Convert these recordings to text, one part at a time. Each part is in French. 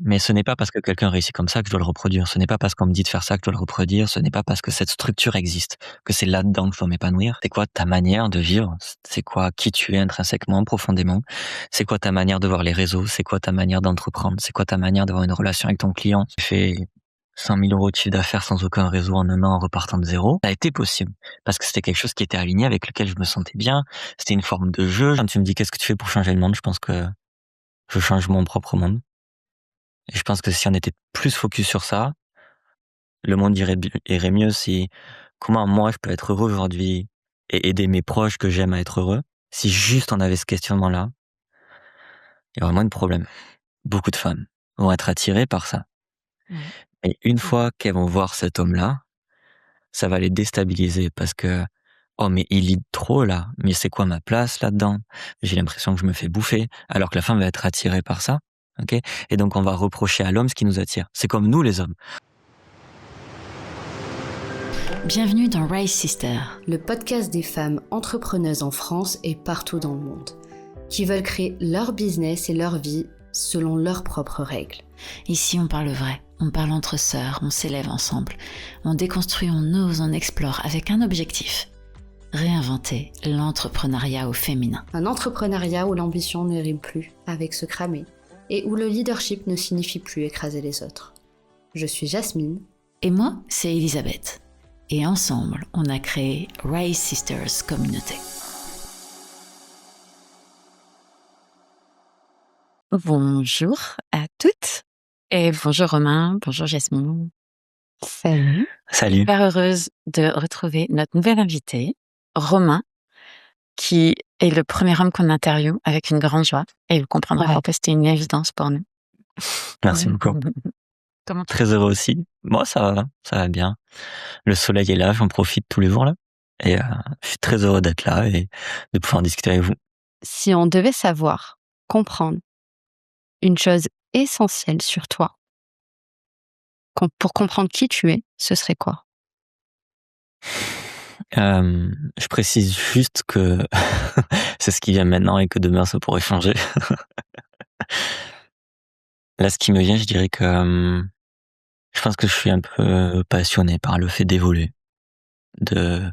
Mais ce n'est pas parce que quelqu'un réussit comme ça que je dois le reproduire. Ce n'est pas parce qu'on me dit de faire ça que je dois le reproduire. Ce n'est pas parce que cette structure existe que c'est là-dedans que je dois m'épanouir. C'est quoi ta manière de vivre? C'est quoi qui tu es intrinsèquement, profondément? C'est quoi ta manière de voir les réseaux? C'est quoi ta manière d'entreprendre? C'est quoi ta manière d'avoir une relation avec ton client? Tu fais 100 000 euros de chiffre d'affaires sans aucun réseau en un an en repartant de zéro. Ça a été possible parce que c'était quelque chose qui était aligné, avec lequel je me sentais bien. C'était une forme de jeu. Quand tu me dis qu'est-ce que tu fais pour changer le monde, je pense que je change mon propre monde. Et je pense que si on était plus focus sur ça, le monde irait mieux. Si comment moi je peux être heureux aujourd'hui et aider mes proches que j'aime à être heureux, si juste on avait ce questionnement-là, il y aurait moins de problèmes. Beaucoup de femmes vont être attirées par ça. Ouais. Et une fois qu'elles vont voir cet homme-là, ça va les déstabiliser parce que oh mais il lit trop là, mais c'est quoi ma place là-dedans? J'ai l'impression que je me fais bouffer, alors que la femme va être attirée par ça, ok? Et donc on va reprocher à l'homme ce qui nous attire. C'est comme nous les hommes. Bienvenue dans Rise Sister, le podcast des femmes entrepreneuses en France et partout dans le monde, qui veulent créer leur business et leur vie selon leurs propres règles. Ici on parle vrai, on parle entre sœurs, on s'élève ensemble, on déconstruit, on ose, on explore avec un objectif: réinventer l'entrepreneuriat au féminin. Un entrepreneuriat où l'ambition ne rime plus avec se cramer et où le leadership ne signifie plus écraser les autres. Je suis Jasmine. Et moi, c'est Elisabeth. Et ensemble, on a créé Rise Sisters Communauté. Bonjour à toutes et bonjour Romain, bonjour Jasmine. Salut. Salut. Super heureuse de retrouver notre nouvel invité, Romain, qui est le premier homme qu'on interviewe avec une grande joie. Et vous comprendrez pourquoi c'était une évidence pour nous. Merci beaucoup. Comment tu Très heureux aussi. Moi, ça va bien. Le soleil est là, j'en profite tous les jours là. Et je suis très heureux d'être là et de pouvoir discuter avec vous. Si on devait savoir, comprendre une chose essentielle sur toi, pour comprendre qui tu es, ce serait quoi? Je précise juste que c'est ce qui vient maintenant et que demain ça pourrait changer. Là, ce qui me vient, je dirais que je pense que je suis un peu passionné par le fait d'évoluer, de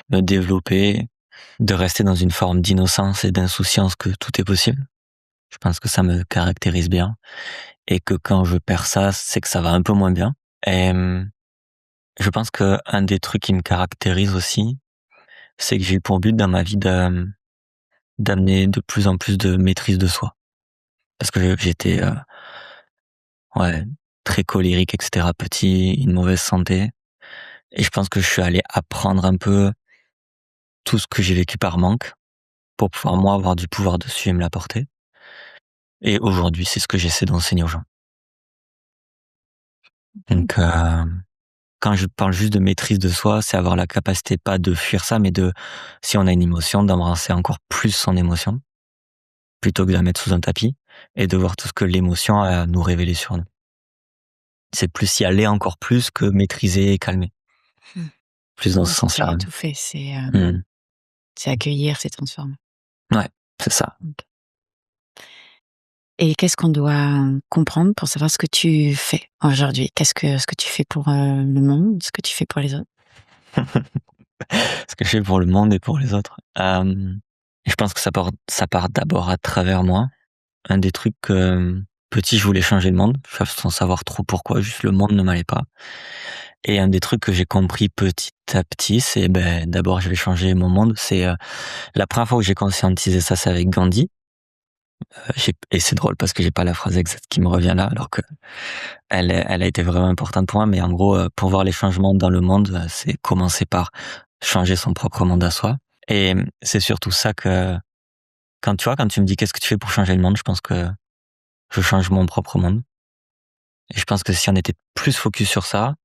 me développer, de rester dans une forme d'innocence et d'insouciance que tout est possible. Je pense que ça me caractérise bien et que quand je perds ça, c'est que ça va un peu moins bien. Et je pense que un des trucs qui me caractérise aussi, c'est que j'ai eu pour but dans ma vie d'amener de plus en plus de maîtrise de soi. Parce que j'étais très colérique, etc. petit, une mauvaise santé. Et je pense que je suis allé apprendre un peu tout ce que j'ai vécu par manque pour pouvoir moi avoir du pouvoir dessus et me l'apporter. Et aujourd'hui, c'est ce que j'essaie d'enseigner aux gens. Donc quand je parle juste de maîtrise de soi, c'est avoir la capacité pas de fuir ça, mais si on a une émotion, d'embrasser encore plus son émotion, plutôt que de la mettre sous un tapis, et de voir tout ce que l'émotion a à nous révéler sur nous. C'est plus y aller encore plus que maîtriser et calmer. Plus dans ce sens-là. C'est tout fait, c'est accueillir, c'est transformer. Ouais, c'est ça. Okay. Et qu'est-ce qu'on doit comprendre pour savoir ce que tu fais aujourd'hui? Qu'est-ce que tu fais pour le monde? Ce que tu fais pour les autres? Ce que je fais pour le monde et pour les autres. Je pense que ça part d'abord à travers moi. Un des trucs petit, je voulais changer le monde, sans savoir trop pourquoi, juste le monde ne m'allait pas. Et un des trucs que j'ai compris petit à petit, c'est d'abord je vais changer mon monde. C'est la première fois que j'ai conscientisé ça, c'est avec Gandhi. Et c'est drôle parce que j'ai pas la phrase exacte qui me revient là, alors que elle a été vraiment importante pour moi. Mais en gros, pour voir les changements dans le monde, c'est commencer par changer son propre monde à soi. Et c'est surtout ça que quand tu me dis qu'est-ce que tu fais pour changer le monde, je pense que je change mon propre monde. Et je pense que si on était plus focus sur ça,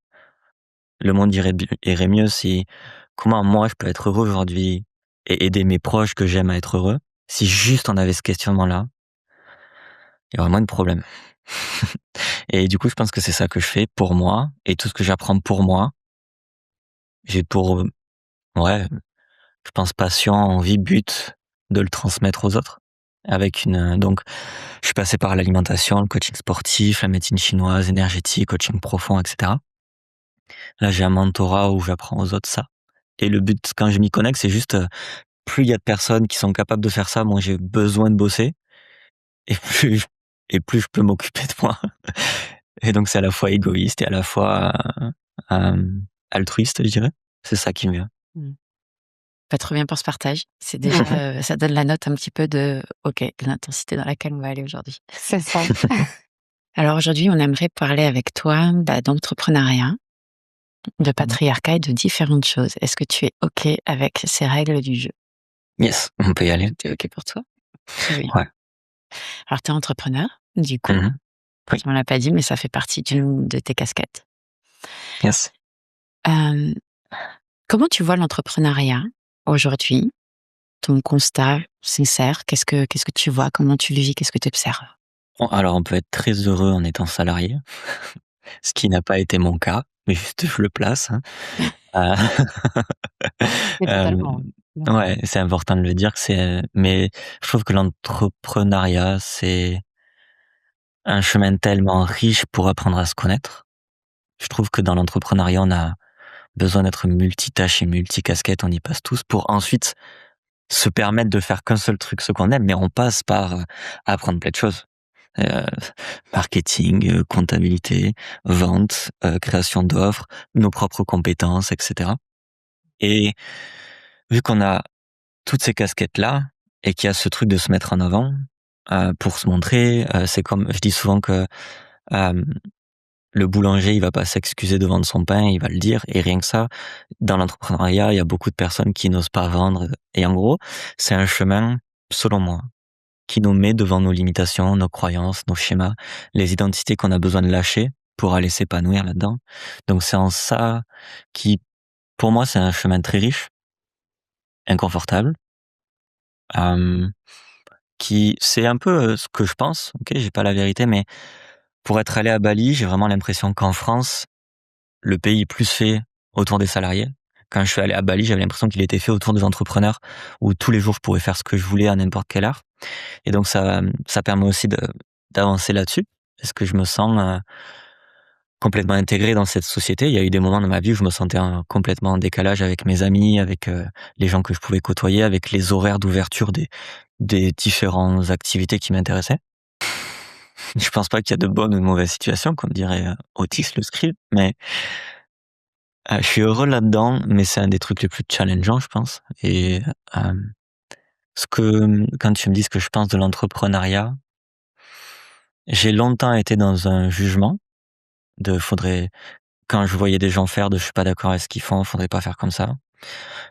le monde irait mieux. Si comment moi je peux être heureux aujourd'hui et aider mes proches que j'aime à être heureux, si juste on avait ce questionnement-là, il y aurait moins de problèmes. Et du coup, je pense que c'est ça que je fais pour moi et tout ce que j'apprends pour moi. J'ai pour, je pense passion, envie, but de le transmettre aux autres. avec donc je suis passé par l'alimentation, le coaching sportif, la médecine chinoise, énergétique, coaching profond, etc. Là, j'ai un mentorat où j'apprends aux autres ça. Et le but, quand je m'y connecte, c'est juste, plus il y a de personnes qui sont capables de faire ça, moins j'ai besoin de bosser et plus je peux m'occuper de moi. Et donc c'est à la fois égoïste et à la fois, altruiste, je dirais. C'est ça qui me vient. Pas trop bien pour ce partage. C'est déjà, ça donne la note un petit peu de OK, l'intensité dans laquelle on va aller aujourd'hui. C'est ça. Alors aujourd'hui, on aimerait parler avec toi d'entrepreneuriat, de patriarcat et de différentes choses. Est-ce que tu es OK avec ces règles du jeu? Yes, on peut y aller. C'est OK pour toi? Très bien. Ouais. Alors, tu es entrepreneur, du coup. Oui. Tu m'en as pas dit, mais ça fait partie d'une de tes casquettes. Yes. Comment tu vois l'entrepreneuriat aujourd'hui? Ton constat sincère, qu'est-ce que tu vois? Comment tu le vis? Qu'est-ce que tu observes? Bon, alors on peut être très heureux en étant salarié, ce qui n'a pas été mon cas, mais juste je le place, hein. Mais totalement. Ouais, c'est important de le dire que mais je trouve que l'entrepreneuriat, c'est un chemin tellement riche pour apprendre à se connaître. Je trouve que dans l'entrepreneuriat, on a besoin d'être multitâche et multicasquette, on y passe tous pour ensuite se permettre de faire qu'un seul truc, ce qu'on aime, mais on passe par apprendre plein de choses. Euh, Marketing, comptabilité, vente, création d'offres, nos propres compétences, etc. Et vu qu'on a toutes ces casquettes-là et qu'il y a ce truc de se mettre en avant pour se montrer, c'est comme je dis souvent que le boulanger, il va pas s'excuser de vendre son pain, il va le dire. Et rien que ça, dans l'entrepreneuriat, il y a beaucoup de personnes qui n'osent pas vendre. Et en gros, c'est un chemin, selon moi, qui nous met devant nos limitations, nos croyances, nos schémas, les identités qu'on a besoin de lâcher pour aller s'épanouir là-dedans. Donc c'est en ça qui, pour moi, c'est un chemin très riche, inconfortable, qui, c'est un peu ce que je pense. Ok, j'ai pas la vérité, mais pour être allé à Bali, j'ai vraiment l'impression qu'en France, le pays est plus fait autour des salariés. Quand je suis allé à Bali, j'avais l'impression qu'il était fait autour des entrepreneurs, où tous les jours je pouvais faire ce que je voulais à n'importe quelle heure. Et donc ça permet aussi d'avancer là-dessus, parce que je me sens complètement intégré dans cette société. Il y a eu des moments dans ma vie où je me sentais complètement en décalage avec mes amis, avec les gens que je pouvais côtoyer, avec les horaires d'ouverture des différentes activités qui m'intéressaient. Je pense pas qu'il y a de bonnes ou de mauvaises situations, comme dirait Otis le script, mais je suis heureux là-dedans, mais c'est un des trucs les plus challengeants, je pense. Et quand tu me dis ce que je pense de l'entrepreneuriat, j'ai longtemps été dans un jugement quand je voyais des gens faire je suis pas d'accord avec ce qu'ils font, faudrait pas faire comme ça.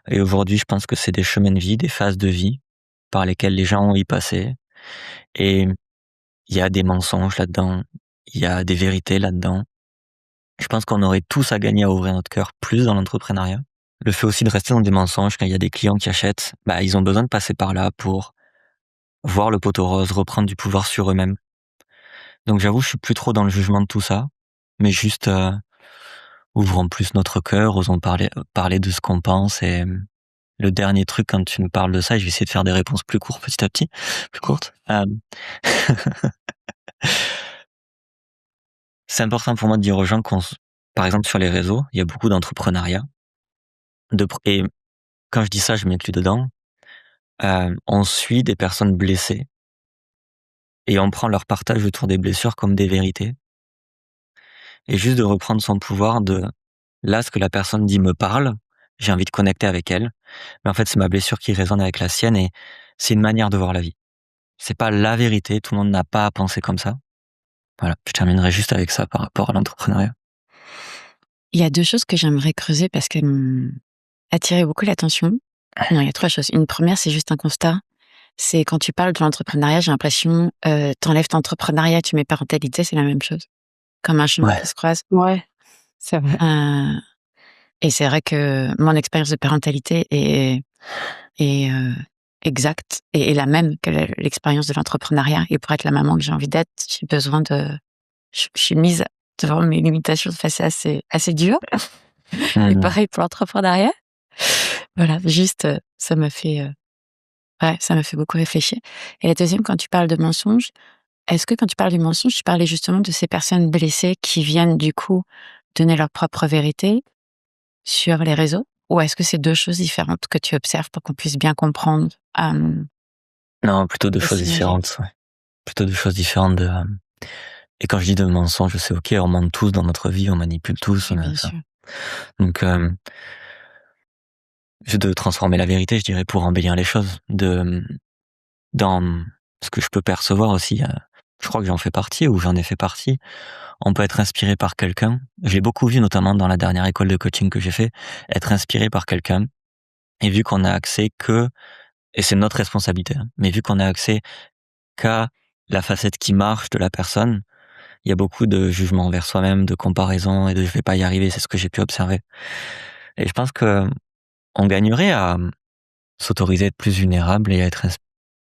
Et aujourd'hui, je pense que c'est des chemins de vie, des phases de vie par lesquelles les gens ont y passé. Et il y a des mensonges là-dedans, il y a des vérités là-dedans. Je pense qu'on aurait tous à gagner à ouvrir notre cœur plus dans l'entrepreneuriat. Le fait aussi de rester dans des mensonges quand il y a des clients qui achètent, ils ont besoin de passer par là pour voir le poteau rose, reprendre du pouvoir sur eux-mêmes. Donc j'avoue, je suis plus trop dans le jugement de tout ça, mais juste ouvrons plus notre cœur, osons parler de ce qu'on pense. Et le dernier truc, quand tu me parles de ça, je vais essayer de faire des réponses plus courtes petit à petit, plus courtes. C'est important pour moi de dire aux gens par exemple sur les réseaux, il y a beaucoup d'entrepreneuriat. Et quand je dis ça, je m'inclus dedans. On suit des personnes blessées et on prend leur partage autour des blessures comme des vérités. Et juste de reprendre son pouvoir là, ce que la personne dit me parle, j'ai envie de connecter avec elle. Mais en fait, c'est ma blessure qui résonne avec la sienne et c'est une manière de voir la vie. C'est pas la vérité, tout le monde n'a pas à penser comme ça. Voilà, je terminerai juste avec ça par rapport à l'entrepreneuriat. Il y a 2 choses que j'aimerais creuser parce qu'elles m'ont attiré beaucoup l'attention. Non, il y a 3 choses. Une première, c'est juste un constat. C'est quand tu parles de l'entrepreneuriat, j'ai l'impression, t'enlèves entrepreneuriat, tu mets parentalité, c'est la même chose. Comme un chemin qui se croise. Ouais, c'est vrai. Et c'est vrai que mon expérience de parentalité est exacte et est la même que l'expérience de l'entrepreneuriat. Et pour être la maman que j'ai envie d'être, j'ai besoin je suis mise devant mes limitations de façon assez dure. Et pareil pour l'entrepreneuriat. Voilà, juste, ça m'a fait Ouais, ça me fait beaucoup réfléchir. Et la deuxième, quand tu parles de mensonges, est-ce que quand tu parles du mensonge, tu parlais justement de ces personnes blessées qui viennent du coup donner leur propre vérité sur les réseaux? Ou est-ce que c'est 2 choses différentes que tu observes pour qu'on puisse bien comprendre, Non, plutôt deux le choses synergie? différentes, ouais. Plutôt deux choses différentes et quand je dis de mensonges, c'est OK, on ment tous dans notre vie, on manipule tous, Oui, bien sûr. donc de transformer la vérité, je dirais, pour embellir les choses, dans ce que je peux percevoir aussi, je crois que j'en fais partie ou j'en ai fait partie. On peut être inspiré par quelqu'un. Je l'ai beaucoup vu, notamment dans la dernière école de coaching que j'ai fait, être inspiré par quelqu'un et vu qu'on a accès et c'est notre responsabilité, hein, mais vu qu'on a accès qu'à la facette qui marche de la personne, il y a beaucoup de jugement envers soi-même, de comparaison et de je vais pas y arriver, c'est ce que j'ai pu observer. Et je pense que on gagnerait à s'autoriser à être plus vulnérable et à être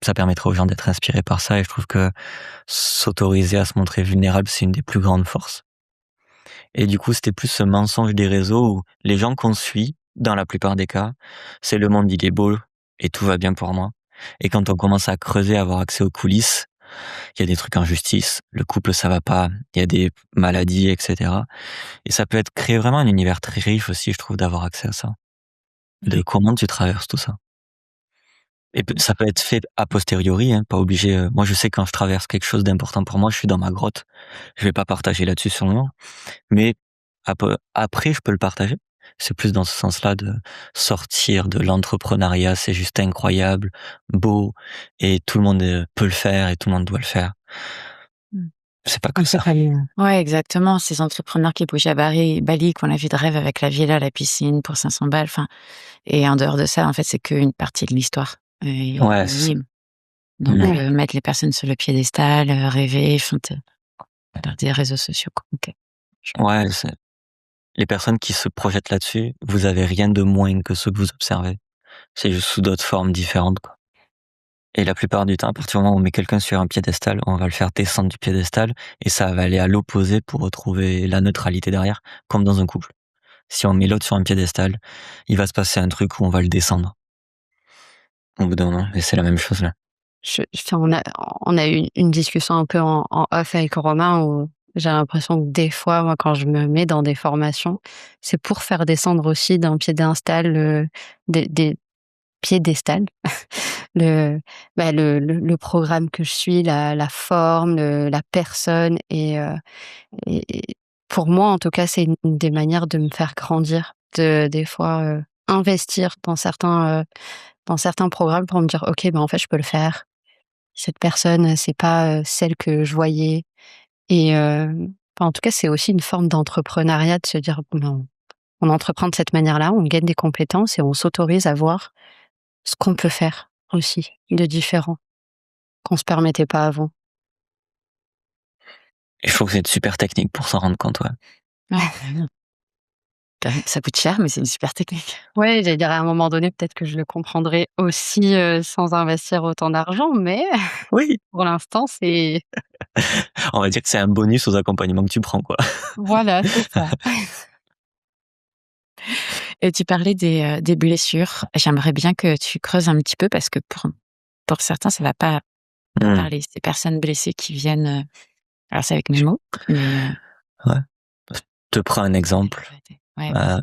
ça permettrait aux gens d'être inspirés par ça et je trouve que s'autoriser à se montrer vulnérable, c'est une des plus grandes forces. Et du coup, c'était plus ce mensonge des réseaux où les gens qu'on suit, dans la plupart des cas, c'est le monde il est beau et tout va bien pour moi. Et quand on commence à creuser, à avoir accès aux coulisses, il y a des trucs en justice, le couple ça va pas, il y a des maladies, etc. Et ça peut être créer vraiment un univers très riche aussi, je trouve, d'avoir accès à ça. De Oui. comment tu traverses tout ça. Et ça peut être fait a posteriori, hein, pas obligé. Moi, je sais quand je traverse quelque chose d'important pour moi, je suis dans ma grotte. Je vais pas partager là-dessus sur le moment, mais après, je peux le partager. C'est plus dans ce sens-là de sortir de l'entrepreneuriat, c'est juste incroyable, beau, et tout le monde peut le faire et tout le monde doit le faire. Mmh. C'est pas Un que peu ça. comme ouais, exactement, ces entrepreneurs qui bougent à Bali, qui ont la vie de rêve avec la villa, la piscine pour 500 balles, enfin et en dehors de ça, en fait, c'est qu'une partie de l'histoire et Ouais, c'est ça. minime. Donc Mmh. Ouais. mettre les personnes sur le piédestal, rêver, enfin par des réseaux sociaux, quoi. OK. Je Ouais, les personnes qui se projettent là-dessus, vous avez rien de moins que ceux que vous observez. C'est juste sous d'autres formes différentes, quoi. Et la plupart du temps, à partir du moment où on met quelqu'un sur un piédestal, on va le faire descendre du piédestal et ça va aller à l'opposé pour retrouver la neutralité derrière, comme dans un couple. Si on met l'autre sur un piédestal, il va se passer un truc où on va le descendre au bout d'un moment. Et c'est la même chose là. Enfin, on a eu une discussion un peu en off avec Romain où j'ai l'impression que des fois, moi, quand je me mets dans des formations, c'est pour faire descendre aussi d'un piédestal, des piédestals, le, le programme que je suis, la forme, la personne et pour moi, en tout cas, c'est une des manières de me faire grandir, de des fois, investir dans certains programmes pour me dire: «OK, ben, en fait, je peux le faire. Cette personne, c'est pas, celle que je voyais» et enfin, en tout cas, c'est aussi une forme d'entrepreneuriat de se dire: «Bon, ben, on entreprend de cette manière-là, on gagne des compétences et on s'autorise à voir ce qu'on peut faire aussi de différent, qu'on se permettait pas avant». Et je trouve que c'est une super technique pour s'en rendre compte, ouais. ouais, carrément. Ça coûte cher, mais c'est une super technique. Ouais, j'allais dire à un moment donné, peut-être que je le comprendrai aussi, sans investir autant d'argent, mais Oui. pour l'instant, c'est On va dire que c'est un bonus aux accompagnements que tu prends, quoi. voilà, c'est ça. Et tu parlais des blessures. J'aimerais bien que tu creuses un petit peu parce que pour certains, ça va pas Mmh. parler. Ces personnes blessées qui viennent, alors c'est avec mes mots, mais Ouais. Je te prends un exemple. ouais, Euh, vas-y.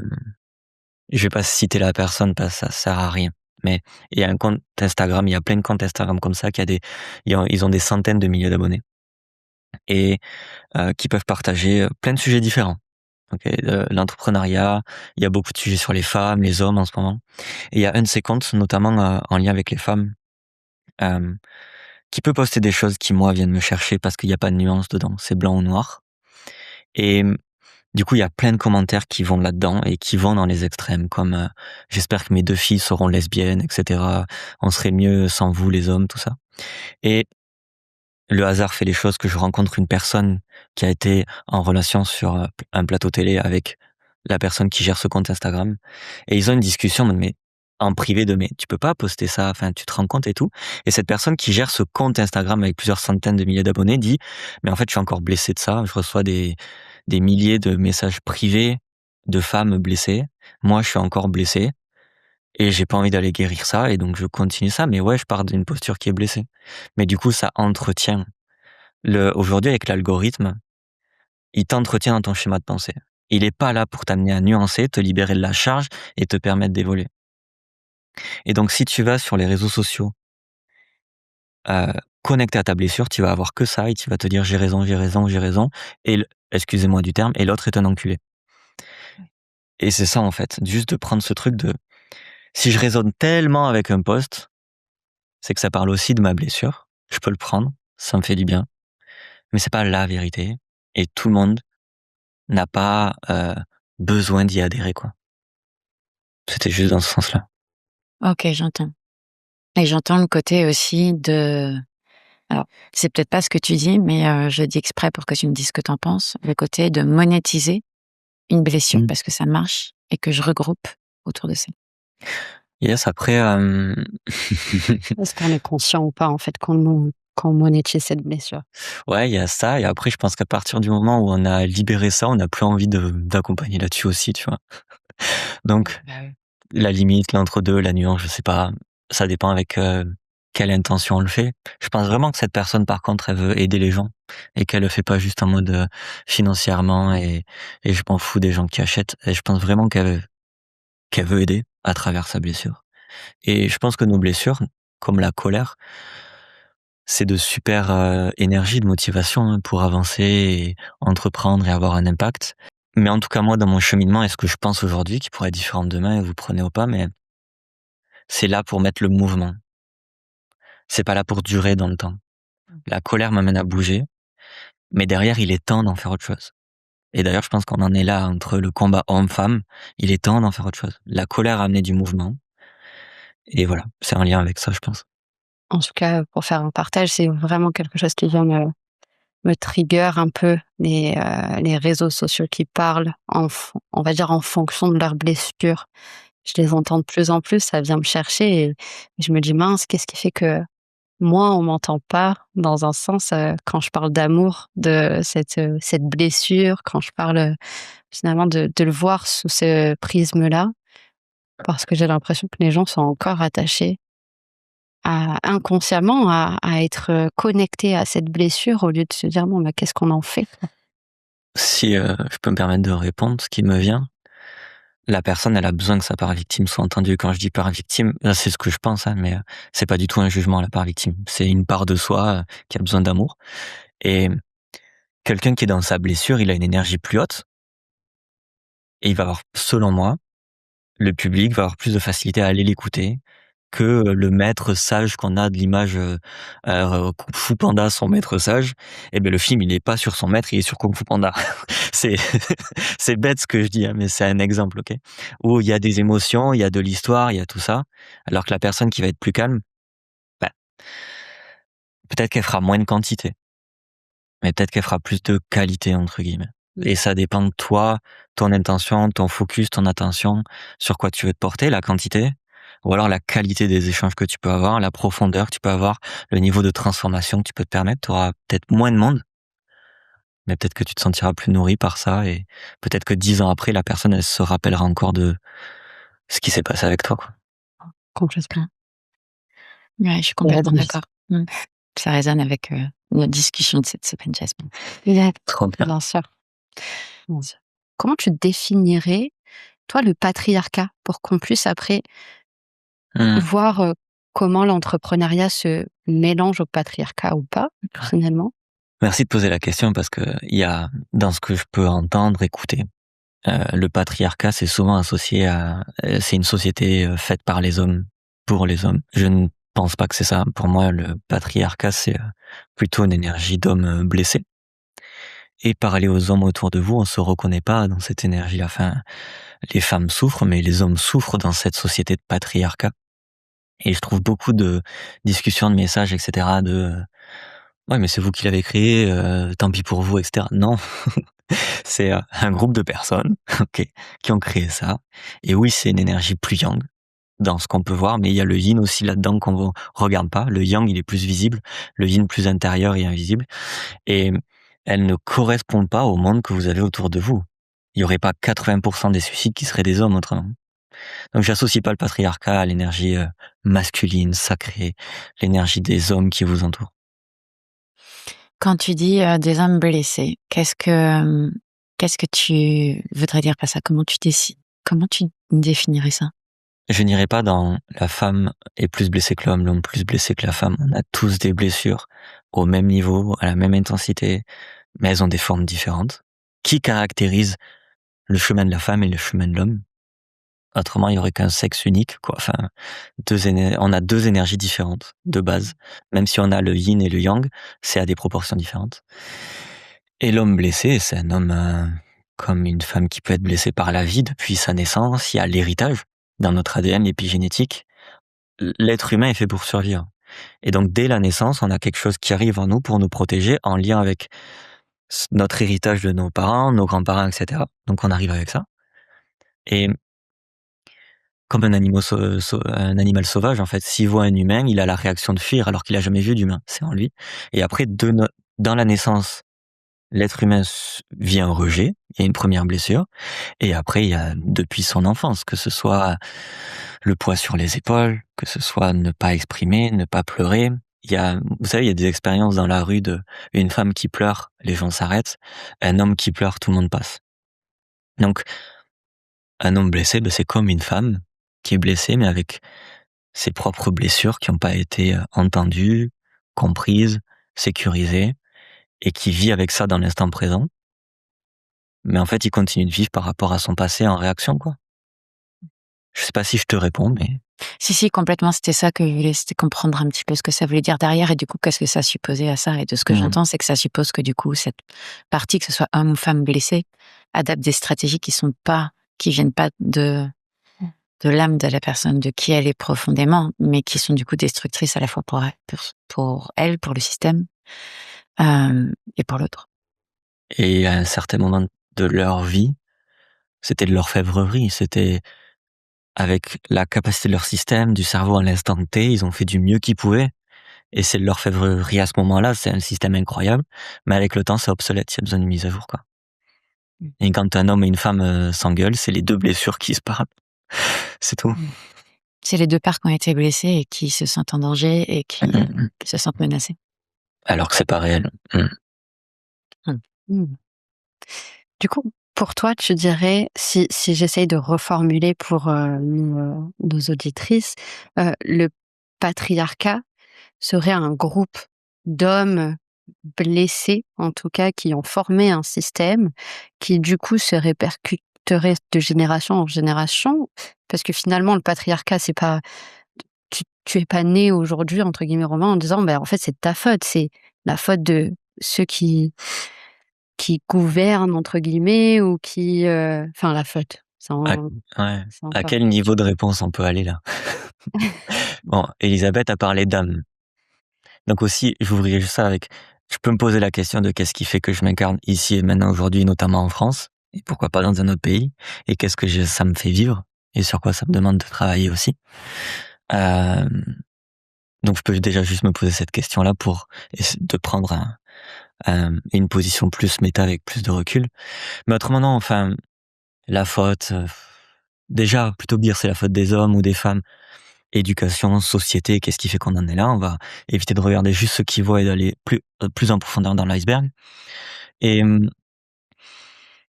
je vais pas citer la personne parce que ça sert à rien. Mais il y a un compte Instagram, il y a plein de comptes Instagram comme ça ils ont des centaines de milliers d'abonnés et qui peuvent partager plein de sujets différents. Ok, l'entrepreneuriat, il y a beaucoup de sujets sur les femmes, les hommes en ce moment. Et il y a un de ces comptes, notamment en lien avec les femmes, euh, qui peut poster des choses qui moi viennent me chercher parce qu'il n'y a pas de nuance dedans, c'est blanc ou noir. Et du coup, il y a plein de commentaires qui vont là-dedans et qui vont dans les extrêmes, comme j'espère que mes 2 filles seront lesbiennes, etc. On serait mieux sans vous, les hommes, tout ça. Et le hasard fait les choses que je rencontre une personne qui a été en relation sur un plateau télé avec la personne qui gère ce compte Instagram. Et ils ont une discussion, mais en privé mais tu peux pas poster ça, enfin, tu te rends compte et tout. Et cette personne qui gère ce compte Instagram avec plusieurs centaines de milliers d'abonnés dit, mais en fait, je suis encore blessé de ça. Je reçois des milliers de messages privés de femmes blessées. Moi, je suis encore blessé. et j'ai pas envie d'aller guérir ça, et donc je continue ça. Mais ouais, je pars d'une posture qui est blessée. Mais du coup, ça entretient aujourd'hui, avec l'algorithme, il t'entretient dans ton schéma de pensée. Il est pas là pour t'amener à nuancer, te libérer de la charge et te permettre d'évoluer. Et donc, si tu vas sur les réseaux sociaux, connecté à ta blessure, tu vas avoir que ça, et tu vas te dire j'ai raison, j'ai raison, j'ai raison, et excusez-moi du terme, et l'autre est un enculé. Et c'est ça, en fait, juste de prendre ce truc de, si je résonne tellement avec un post, c'est que ça parle aussi de ma blessure. Je peux le prendre, ça me fait du bien, mais c'est pas la vérité, et tout le monde n'a pas besoin d'y adhérer, quoi. C'était juste dans ce sens-là. Ok, j'entends. Et j'entends le côté aussi de... Alors, c'est peut-être pas ce que tu dis, mais je dis exprès pour que tu me dises ce que t'en penses. Le côté de monétiser une blessure parce que ça marche et que je regroupe autour de ça. Yes, après... Est-ce qu'on est conscient ou pas, en fait, qu'on monétise cette blessure? Ouais, il y a ça, et après, je pense qu'à partir du moment où on a libéré ça, on n'a plus envie d'accompagner là-dessus aussi, tu vois. Donc, la limite, l'entre-deux, la nuance, je sais pas, ça dépend avec quelle intention on le fait. Je pense vraiment que cette personne, par contre, elle veut aider les gens, et qu'elle le fait pas juste en mode financièrement, et je m'en fous des gens qui achètent. Et je pense vraiment qu'elle veut aider à travers sa blessure. Et je pense que nos blessures, comme la colère, c'est de super énergie, de motivation, hein, pour avancer et entreprendre et avoir un impact. Mais en tout cas, moi, dans mon cheminement, et ce que je pense aujourd'hui, qui pourrait être différent demain, et vous prenez au pas, mais c'est là pour mettre le mouvement. C'est pas là pour durer dans le temps. La colère m'amène à bouger, mais derrière, il est temps d'en faire autre chose. Et d'ailleurs, je pense qu'on en est là entre le combat homme-femme. Il est temps d'en faire autre chose. La colère a amené du mouvement. Et voilà, c'est en lien avec ça, je pense. En tout cas, pour faire un partage, c'est vraiment quelque chose qui vient me trigger un peu, les réseaux sociaux qui parlent on va dire en fonction de leurs blessures. Je les entends de plus en plus, ça vient me chercher, et je me dis: «Mince, qu'est-ce qui fait que moi, on m'entend pas?» Dans un sens, quand je parle d'amour, de cette blessure, quand je parle, finalement de le voir sous ce prisme-là, parce que j'ai l'impression que les gens sont encore attachés inconsciemment à être, connectés à cette blessure au lieu de se dire: «Bon, bah, qu'est-ce qu'on en fait?» Si je peux me permettre de répondre, ce qui me vient, la personne, elle a besoin que sa part victime soit entendue. Quand je dis part victime, là, c'est ce que je pense, hein, mais c'est pas du tout un jugement, la part victime. C'est une part de soi qui a besoin d'amour. Et quelqu'un qui est dans sa blessure, il a une énergie plus haute, et il va avoir, selon moi, le public va avoir plus de facilité à aller l'écouter que le maître sage qu'on a de l'image Kung Fu Panda, son maître sage. Et ben le film, il est pas sur son maître, il est sur Kung Fu Panda. C'est c'est bête ce que je dis, hein, mais c'est un exemple, ok? Où il y a des émotions, il y a de l'histoire, il y a tout ça, alors que la personne qui va être plus calme, bah, peut-être qu'elle fera moins de quantité, mais peut-être qu'elle fera plus de qualité, entre guillemets. Et ça dépend de toi, ton intention, ton focus, ton attention, sur quoi tu veux te porter, la quantité, ou alors la qualité des échanges que tu peux avoir, la profondeur que tu peux avoir, le niveau de transformation que tu peux te permettre. Tu auras peut-être moins de monde, mais peut-être que tu te sentiras plus nourri par ça, et peut-être que 10 ans après, la personne, elle se rappellera encore de ce qui s'est passé avec toi, quoi. Complètement. Ouais, je suis complètement d'accord. Ça résonne avec notre discussion de cette semaine, Jasmine. Trop bien. Bien sûr. Bien sûr. Comment tu définirais, toi, le patriarcat pour qu'on puisse après voir comment l'entrepreneuriat se mélange au patriarcat ou pas, personnellement? Merci de poser la question, parce que il y a, dans ce que je peux entendre, écouter, le patriarcat, c'est souvent associé à, c'est une société faite par les hommes, pour les hommes. Je ne pense pas que c'est ça. Pour moi, le patriarcat, c'est plutôt une énergie d'homme blessé. Et parler aux hommes autour de vous, on se reconnaît pas dans cette énergie-là. Enfin, les femmes souffrent, mais les hommes souffrent dans cette société de patriarcat. Et je trouve beaucoup de discussions, de messages, etc. Ouais, mais c'est vous qui l'avez créé, tant pis pour vous, etc. Non, c'est un groupe de personnes, ok, qui ont créé ça. Et oui, c'est une énergie plus yang dans ce qu'on peut voir, mais il y a le yin aussi là-dedans qu'on regarde pas. Le yang, il est plus visible, le yin plus intérieur et invisible. Et elle ne correspond pas au monde que vous avez autour de vous. Il y aurait pas 80% des suicides qui seraient des hommes autrement. Donc j'associe pas le patriarcat à l'énergie masculine, sacrée, l'énergie des hommes qui vous entourent. Quand tu dis des hommes blessés, qu'est-ce que tu voudrais dire par ça? Comment tu définirais ça? Je n'irai pas dans la femme est plus blessée que l'homme plus blessé que la femme. On a tous des blessures au même niveau, à la même intensité, mais elles ont des formes différentes qui caractérisent le chemin de la femme et le chemin de l'homme. Autrement, il y aurait qu'un sexe unique, quoi. Enfin, on a deux énergies différentes de base. Même si on a le yin et le yang, c'est à des proportions différentes. Et l'homme blessé, c'est un homme comme une femme qui peut être blessée par la vie depuis sa naissance. Il y a l'héritage dans notre ADN, l'épigénétique. L'être humain est fait pour survivre. Et donc, dès la naissance, on a quelque chose qui arrive en nous pour nous protéger en lien avec notre héritage de nos parents, nos grands-parents, etc. Donc, on arrive avec ça. Et comme un animal sauvage, en fait, s'il voit un humain, il a la réaction de fuir alors qu'il a jamais vu d'humain. C'est en lui. Et après, dans la naissance, l'être humain vit un rejet. Il y a une première blessure. Et après, il y a depuis son enfance, que ce soit le poids sur les épaules, que ce soit ne pas exprimer, ne pas pleurer. Vous savez, il y a des expériences dans la rue de une femme qui pleure, les gens s'arrêtent. Un homme qui pleure, tout le monde passe. Donc, un homme blessé, c'est comme une femme qui est blessée, mais avec ses propres blessures qui n'ont pas été entendues, comprises, sécurisées, et qui vit avec ça dans l'instant présent. Mais en fait, il continue de vivre par rapport à son passé en réaction, quoi. Je sais pas si je te réponds, mais... Si, complètement, c'était ça que je voulais, c'était comprendre un petit peu ce que ça voulait dire derrière et du coup, qu'est-ce que ça supposait à ça. Et de ce que j'entends, c'est que ça suppose que du coup, cette partie, que ce soit homme ou femme blessée, adapte des stratégies qui viennent pas de l'âme de la personne, de qui elle est profondément, mais qui sont du coup destructrices à la fois pour elle, pour le système, et pour l'autre. Et à un certain moment de leur vie, c'était de l'orfèvrerie, c'était avec la capacité de leur système, du cerveau à l'instant T, ils ont fait du mieux qu'ils pouvaient. Et c'est de l'orfèvrerie à ce moment-là, c'est un système incroyable, mais avec le temps, c'est obsolète, il y a besoin de mise à jour, quoi. Et quand un homme et une femme s'engueulent, c'est les deux blessures qui se parlent. C'est tout. C'est les deux parts qui ont été blessées et qui se sentent en danger et qui se sentent menacées. Alors que c'est pas réel. Du coup, pour toi, tu dirais, si j'essaye de reformuler pour nos auditrices, le patriarcat serait un groupe d'hommes blessés, en tout cas, qui ont formé un système qui, du coup, se répercuterait de génération en génération, parce que finalement, le patriarcat, c'est pas tu es pas né aujourd'hui, entre guillemets, Romain, en disant, en fait, c'est de ta faute, c'est la faute de ceux qui gouvernent, entre guillemets, ou qui, enfin, la faute. À quel niveau de réponse on peut aller là? Bon, Elisabeth a parlé d'âme. Donc aussi, j'ouvrirai juste ça avec... Je peux me poser la question de qu'est-ce qui fait que je m'incarne ici et maintenant aujourd'hui, notamment en France, et pourquoi pas dans un autre pays, et qu'est-ce que ça me fait vivre, et sur quoi ça me demande de travailler aussi. Donc je peux déjà juste me poser cette question-là pour de prendre une position plus méta avec plus de recul. Mais autrement non, enfin, la faute, déjà, plutôt que dire c'est la faute des hommes ou des femmes, éducation, société, qu'est-ce qui fait qu'on en est là? On va éviter de regarder juste ce qui voit et d'aller plus en profondeur dans l'iceberg. Et je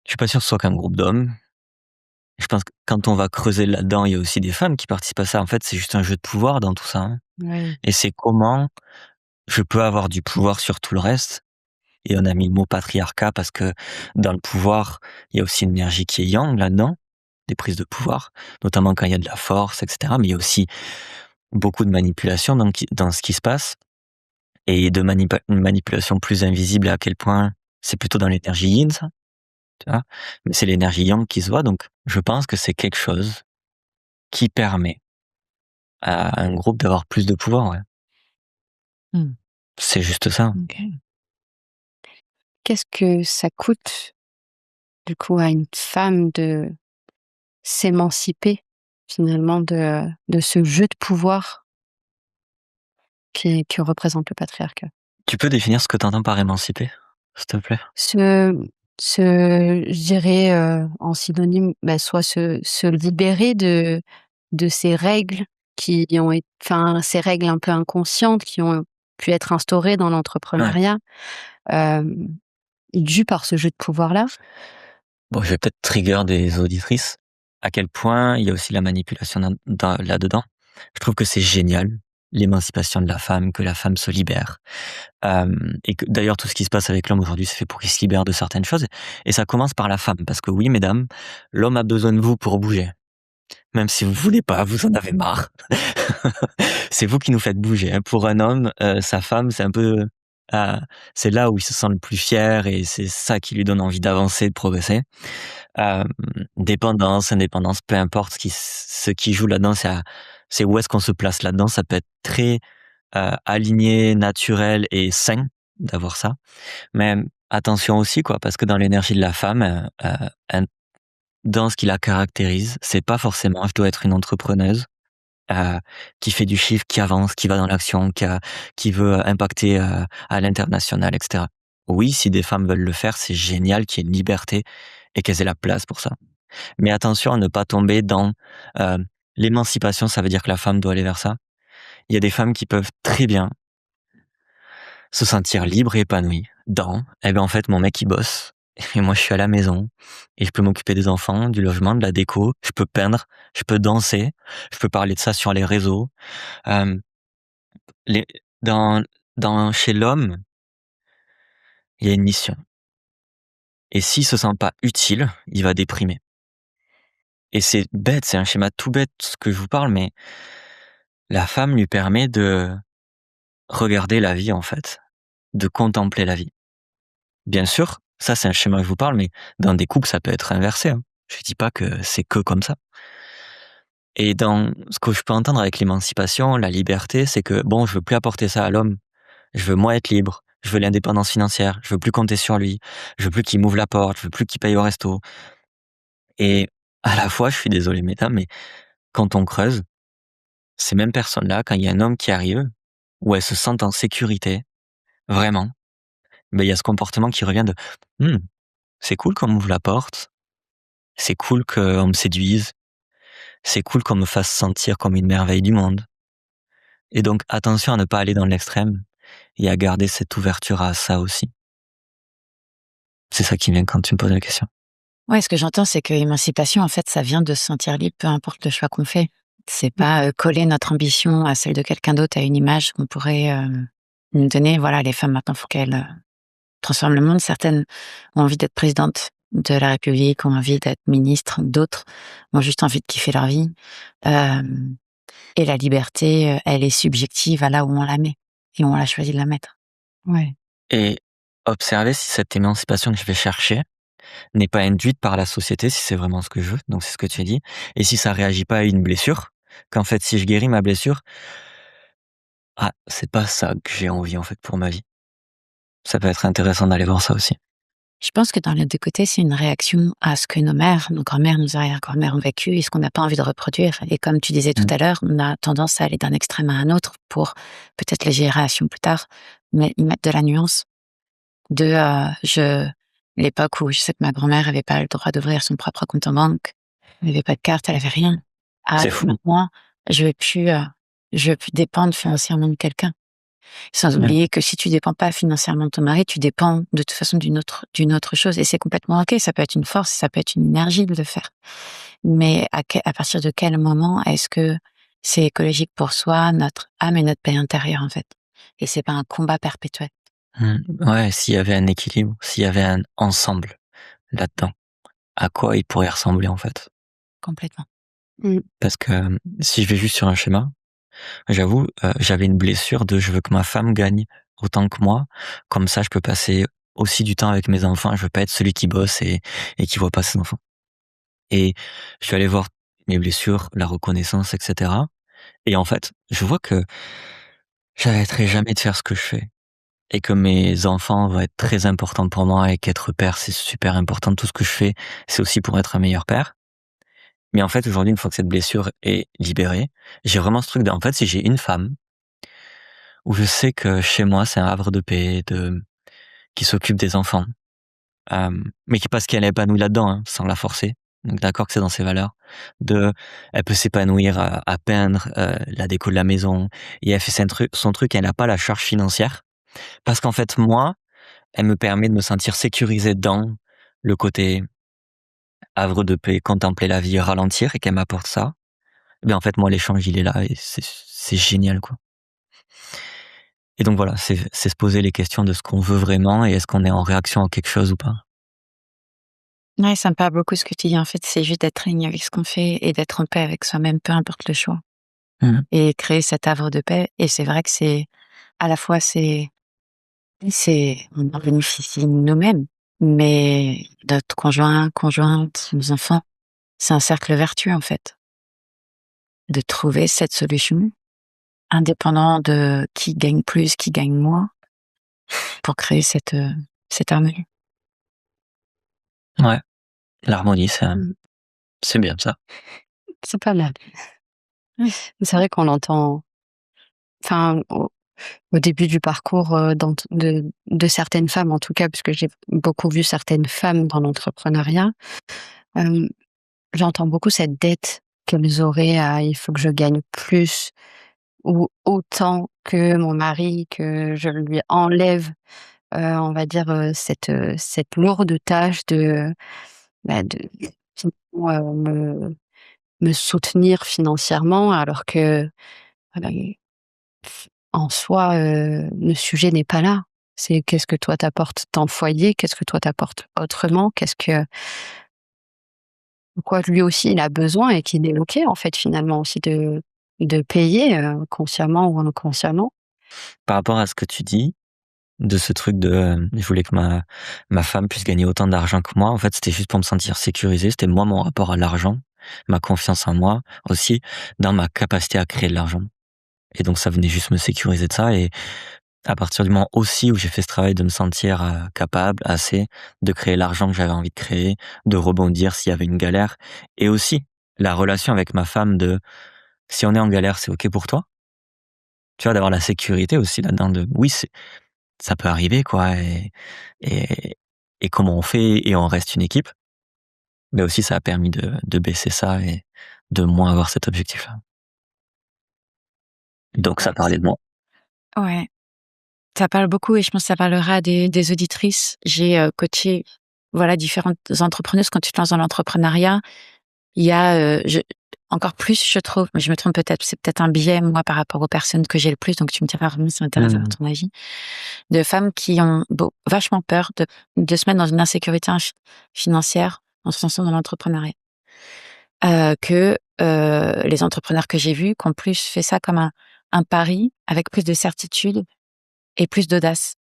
suis pas sûr que ce soit qu'un groupe d'hommes. Je pense que quand on va creuser là-dedans, il y a aussi des femmes qui participent à ça. En fait, c'est juste un jeu de pouvoir dans tout ça. Hein. Oui. Et c'est comment je peux avoir du pouvoir sur tout le reste. Et on a mis le mot patriarcat parce que dans le pouvoir, il y a aussi une énergie qui est yang là-dedans, des prises de pouvoir, notamment quand il y a de la force, etc. Mais il y a aussi beaucoup de manipulation dans ce qui se passe et de une manipulation plus invisible à quel point c'est plutôt dans l'énergie yin, ça, tu vois. Mais c'est l'énergie yang qui se voit, donc je pense que c'est quelque chose qui permet à un groupe d'avoir plus de pouvoir, ouais. C'est juste ça. Okay. Qu'est-ce que ça coûte, du coup, à une femme de s'émanciper, finalement, de ce jeu de pouvoir que représente le patriarcat? Tu peux définir ce que tu entends par émanciper, s'il te plaît? Je dirais, en synonyme, soit se libérer de ces règles qui ont enfin, ces règles un peu inconscientes qui ont pu être instaurées dans Ouais. l'entrepreneuriat, hem, dues par ce jeu de pouvoir-là. Bon, je vais peut-être trigger des auditrices. À quel point il y a aussi la manipulation là-dedans. Je trouve que c'est génial, l'émancipation de la femme, que la femme se libère. Et que d'ailleurs tout ce qui se passe avec l'homme aujourd'hui, c'est fait pour qu'il se libère de certaines choses. Et ça commence par la femme, parce que oui, mesdames, l'homme a besoin de vous pour bouger. Même si vous voulez pas, vous en avez marre. C'est vous qui nous faites bouger, hein. Pour un homme, sa femme, c'est un peu, ah, c'est là où il se sent le plus fier et c'est ça qui lui donne envie d'avancer, de progresser. Hem, Dépendance, indépendance, peu importe ce qui joue là-dedans, c'est où est-ce qu'on se place là-dedans. Ça peut être très, aligné, naturel et sain d'avoir ça. Mais attention aussi quoi, parce que dans l'énergie de la femme, un dans ce qui la caractérise, c'est pas forcément: «Je dois être une entrepreneuse». Qui fait du chiffre, qui avance, qui va dans l'action, qui veut impacter à l'international, et cetera. Oui, si des femmes veulent le faire, c'est génial qu'il y ait une liberté et qu'elles aient la place pour ça. Mais attention à ne pas tomber dans euh, l'émancipation, ça veut dire que la femme doit aller vers ça. Il y a des femmes qui peuvent très bien se sentir libres et épanouies dans, eh ben en fait, mon mec il bosse et moi je suis à la maison et je peux m'occuper des enfants, du logement, de la déco, je peux peindre, je peux danser, je peux parler de ça sur les réseaux. Euh, Les dans chez l'homme, il y a une mission et s'il se sent pas utile, il va déprimer et c'est bête, c'est un schéma tout bête ce que je vous parle, mais la femme lui permet de regarder la vie, en fait, de contempler la vie. Bien sûr, ça c'est un schéma que je vous parle, mais dans des couples, ça peut être inversé, hein. Je dis pas que c'est que comme ça et dans ce que je peux entendre avec l'émancipation, la liberté, c'est que bon, je veux plus apporter ça à l'homme. Je veux moi être libre. Je veux l'indépendance financière. Je veux plus compter sur lui. Je veux plus qu'il m'ouvre la porte. Je veux plus qu'il paye au resto. Et à la fois, je suis désolé, mesdames, mais quand on creuse, ces mêmes personnes-là, quand il y a un homme qui arrive, où elles se sentent en sécurité, vraiment, ben, il y a ce comportement qui revient de, Hmm, c'est cool qu'on m'ouvre la porte. C'est cool qu'on me séduise. C'est cool qu'on me fasse sentir comme une merveille du monde. Et donc, attention à ne pas aller dans l'extrême et à garder cette ouverture à ça aussi. C'est ça qui vient quand tu me poses la question. Ouais, ce que j'entends, c'est que l'émancipation, en fait, ça vient de se sentir libre, peu importe le choix qu'on fait. C'est pas, coller notre ambition à celle de quelqu'un d'autre, à une image qu'on pourrait, nous donner. Voilà, les femmes maintenant, faut qu'elles, transforment le monde. Certaines ont envie d'être présidentes de la République, ont envie d'être ministres, d'autres ont juste envie de kiffer leur vie. Hem Et la liberté, elle est subjective à là où on la met et où on a choisi de la mettre. Ouais. Et observer si cette émancipation que je vais chercher n'est pas induite par la société, si c'est vraiment ce que je veux, donc c'est ce que tu as dit, et si ça réagit pas à une blessure, qu'en fait si je guéris ma blessure, ah, c'est pas ça que j'ai envie en fait pour ma vie. Ça peut être intéressant d'aller voir ça aussi. Je pense que dans les 2 côtés, c'est une réaction à ce que nos mères, nos grand-mères, nos arrière-grand-mères ont vécu et ce qu'on n'a pas envie de reproduire. Et comme tu disais tout Mmh. à l'heure, on a tendance à aller d'un extrême à un autre pour peut-être les générations plus tard, mais y mettre de la nuance. De, je l'époque où je sais que ma grand-mère avait pas le droit d'ouvrir son propre compte en banque, elle avait pas de carte, elle avait rien. Ah, C'est fou. maintenant, je vais plus dépendre financièrement de quelqu'un. Sans Mmh. oublier que si tu dépends pas financièrement de ton mari, tu dépends de toute façon d'une autre chose et c'est complètement OK. Ça peut être une force, ça peut être une énergie de le faire. Mais à partir de quel moment est-ce que c'est écologique pour soi, notre âme et notre paix intérieure, en fait? Et c'est pas un combat perpétuel, Mmh. Ouais, s'il y avait un équilibre, s'il y avait un ensemble là-dedans, à quoi il pourrait ressembler en fait? complètement. Mmh. Parce que si je vais juste sur un schéma, j'avoue, j'avais une blessure de je veux que ma femme gagne autant que moi, comme ça je peux passer aussi du temps avec mes enfants, je veux pas être celui qui bosse et qui voit pas ses enfants. Et je suis allé voir mes blessures, la reconnaissance, et cetera. Et en fait, je vois que j'arrêterai jamais de faire ce que je fais et que mes enfants vont être très importants pour moi et qu'être père, c'est super important. Tout ce que je fais, c'est aussi pour être un meilleur père. Mais en fait, aujourd'hui, une fois que cette blessure est libérée, j'ai vraiment ce truc en fait, si j'ai une femme où je sais que chez moi, c'est un havre de paix, qui s'occupe des enfants, mais parce qu'elle est épanouie là-dedans, hein, sans la forcer. Donc d'accord que c'est dans ses valeurs. Elle peut s'épanouir à peindre la déco de la maison, et elle fait son truc, elle n'a pas la charge financière. Parce qu'en fait, moi, elle me permet de me sentir sécurisé dans le côté havre de paix, contempler la vie, ralentir, et qu'elle m'apporte ça. Mais en fait, moi, l'échange, il est là, et c'est génial, quoi. Et donc voilà, c'est se poser les questions de ce qu'on veut vraiment, et est-ce qu'on est en réaction à quelque chose ou pas. Ouais, ça me parle beaucoup ce que tu dis. En fait, c'est juste d'être aligné avec ce qu'on fait et d'être en paix avec soi-même, peu importe le choix. Et créer cet havre de paix. Et c'est vrai que c'est, à la fois, on en bénéficie nous-mêmes, mais notre conjoint, conjointe, nos enfants, c'est un cercle vertueux, en fait. De trouver cette solution, indépendant de qui gagne plus, qui gagne moins, pour créer cette harmonie. Ouais, l'harmonie, c'est bien ça. C'est pas mal. C'est vrai qu'on entend, enfin, au début du parcours de certaines femmes, en tout cas, puisque j'ai beaucoup vu certaines femmes dans l'entrepreneuriat, euh, j'entends beaucoup cette dette qu'elles auraient à il faut que je gagne plus ou autant que mon mari, que je lui enlève, on va dire, cette lourde tâche de finalement, me soutenir financièrement, alors que, voilà, en soi, le sujet n'est pas là. C'est qu'est-ce que toi t'apportes ton foyer? Qu'est-ce que toi t'apportes autrement? De quoi lui aussi il a besoin, et qu'il est OK, en fait, finalement aussi de payer, consciemment ou inconsciemment. Par rapport à ce que tu dis, de ce truc de je voulais que ma femme puisse gagner autant d'argent que moi, en fait, c'était juste pour me sentir sécurisé. C'était moi, mon rapport à l'argent, ma confiance en moi aussi, dans ma capacité à créer de l'argent. Et donc ça venait juste me sécuriser de ça. Et à partir du moment aussi où j'ai fait ce travail de me sentir capable, assez, de créer l'argent que j'avais envie de créer, de rebondir s'il y avait une galère, et aussi la relation avec ma femme de si on est en galère, c'est OK pour toi. Tu vois, d'avoir la sécurité aussi là-dedans de oui, ça peut arriver, quoi, et et comment on fait, et on reste une équipe. Mais aussi ça a permis de baisser ça et de moins avoir cet objectif-là. Donc ça parlait de moi. Ouais, ça parle beaucoup et je pense que ça parlera des auditrices. J'ai coaché, voilà, différentes entrepreneuses. Quand tu te lances dans l'entrepreneuriat, il y a, encore plus, je trouve, mais je me trompe peut-être, c'est peut-être un biais, moi, par rapport aux personnes que j'ai le plus, donc tu me diras vraiment, c'est intéressant à ton avis, de femmes qui ont vachement peur de se mettre dans une insécurité financière en se lançant dans l'entrepreneuriat. Que les entrepreneurs que j'ai vus, qui ont plus fait ça comme un pari, avec plus de certitude et plus d'audace.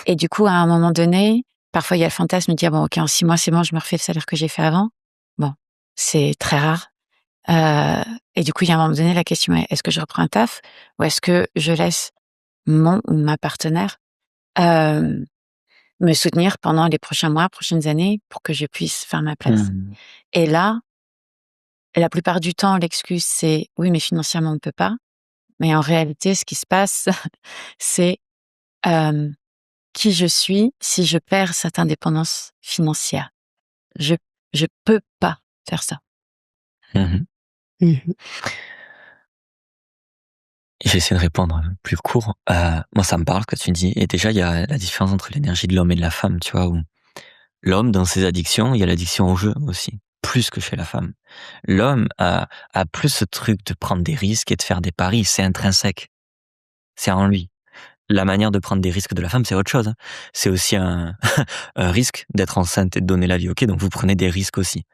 Et du coup, à un moment donné, parfois il y a le fantasme de dire bon, ok, en 6 mois c'est bon, je me refais le salaire que j'ai fait avant. Bon, c'est très rare. Et du coup, il y a un moment donné, la question est est-ce que je reprends un taf, ou est-ce que je laisse mon ou ma partenaire me soutenir pendant les prochains mois, prochaines années, pour que je puisse faire ma place. Et là, la plupart du temps, l'excuse c'est oui, mais financièrement on ne peut pas. Mais en réalité, ce qui se passe, c'est qui je suis si je perds cette indépendance financière. Je je peux pas faire ça. Mmh. Mmh. J'essaie de répondre plus court. Moi, ça me parle ce que tu dis, et déjà, il y a la différence entre l'énergie de l'homme et de la femme, tu vois? Où l'homme, dans ses addictions, il y a l'addiction au jeu aussi, plus que chez la femme. L'homme a plus ce truc de prendre des risques et de faire des paris, c'est intrinsèque, c'est en lui. La manière de prendre des risques de la femme, c'est autre chose, hein. C'est aussi un un risque d'être enceinte et de donner la vie, OK, donc vous prenez des risques aussi.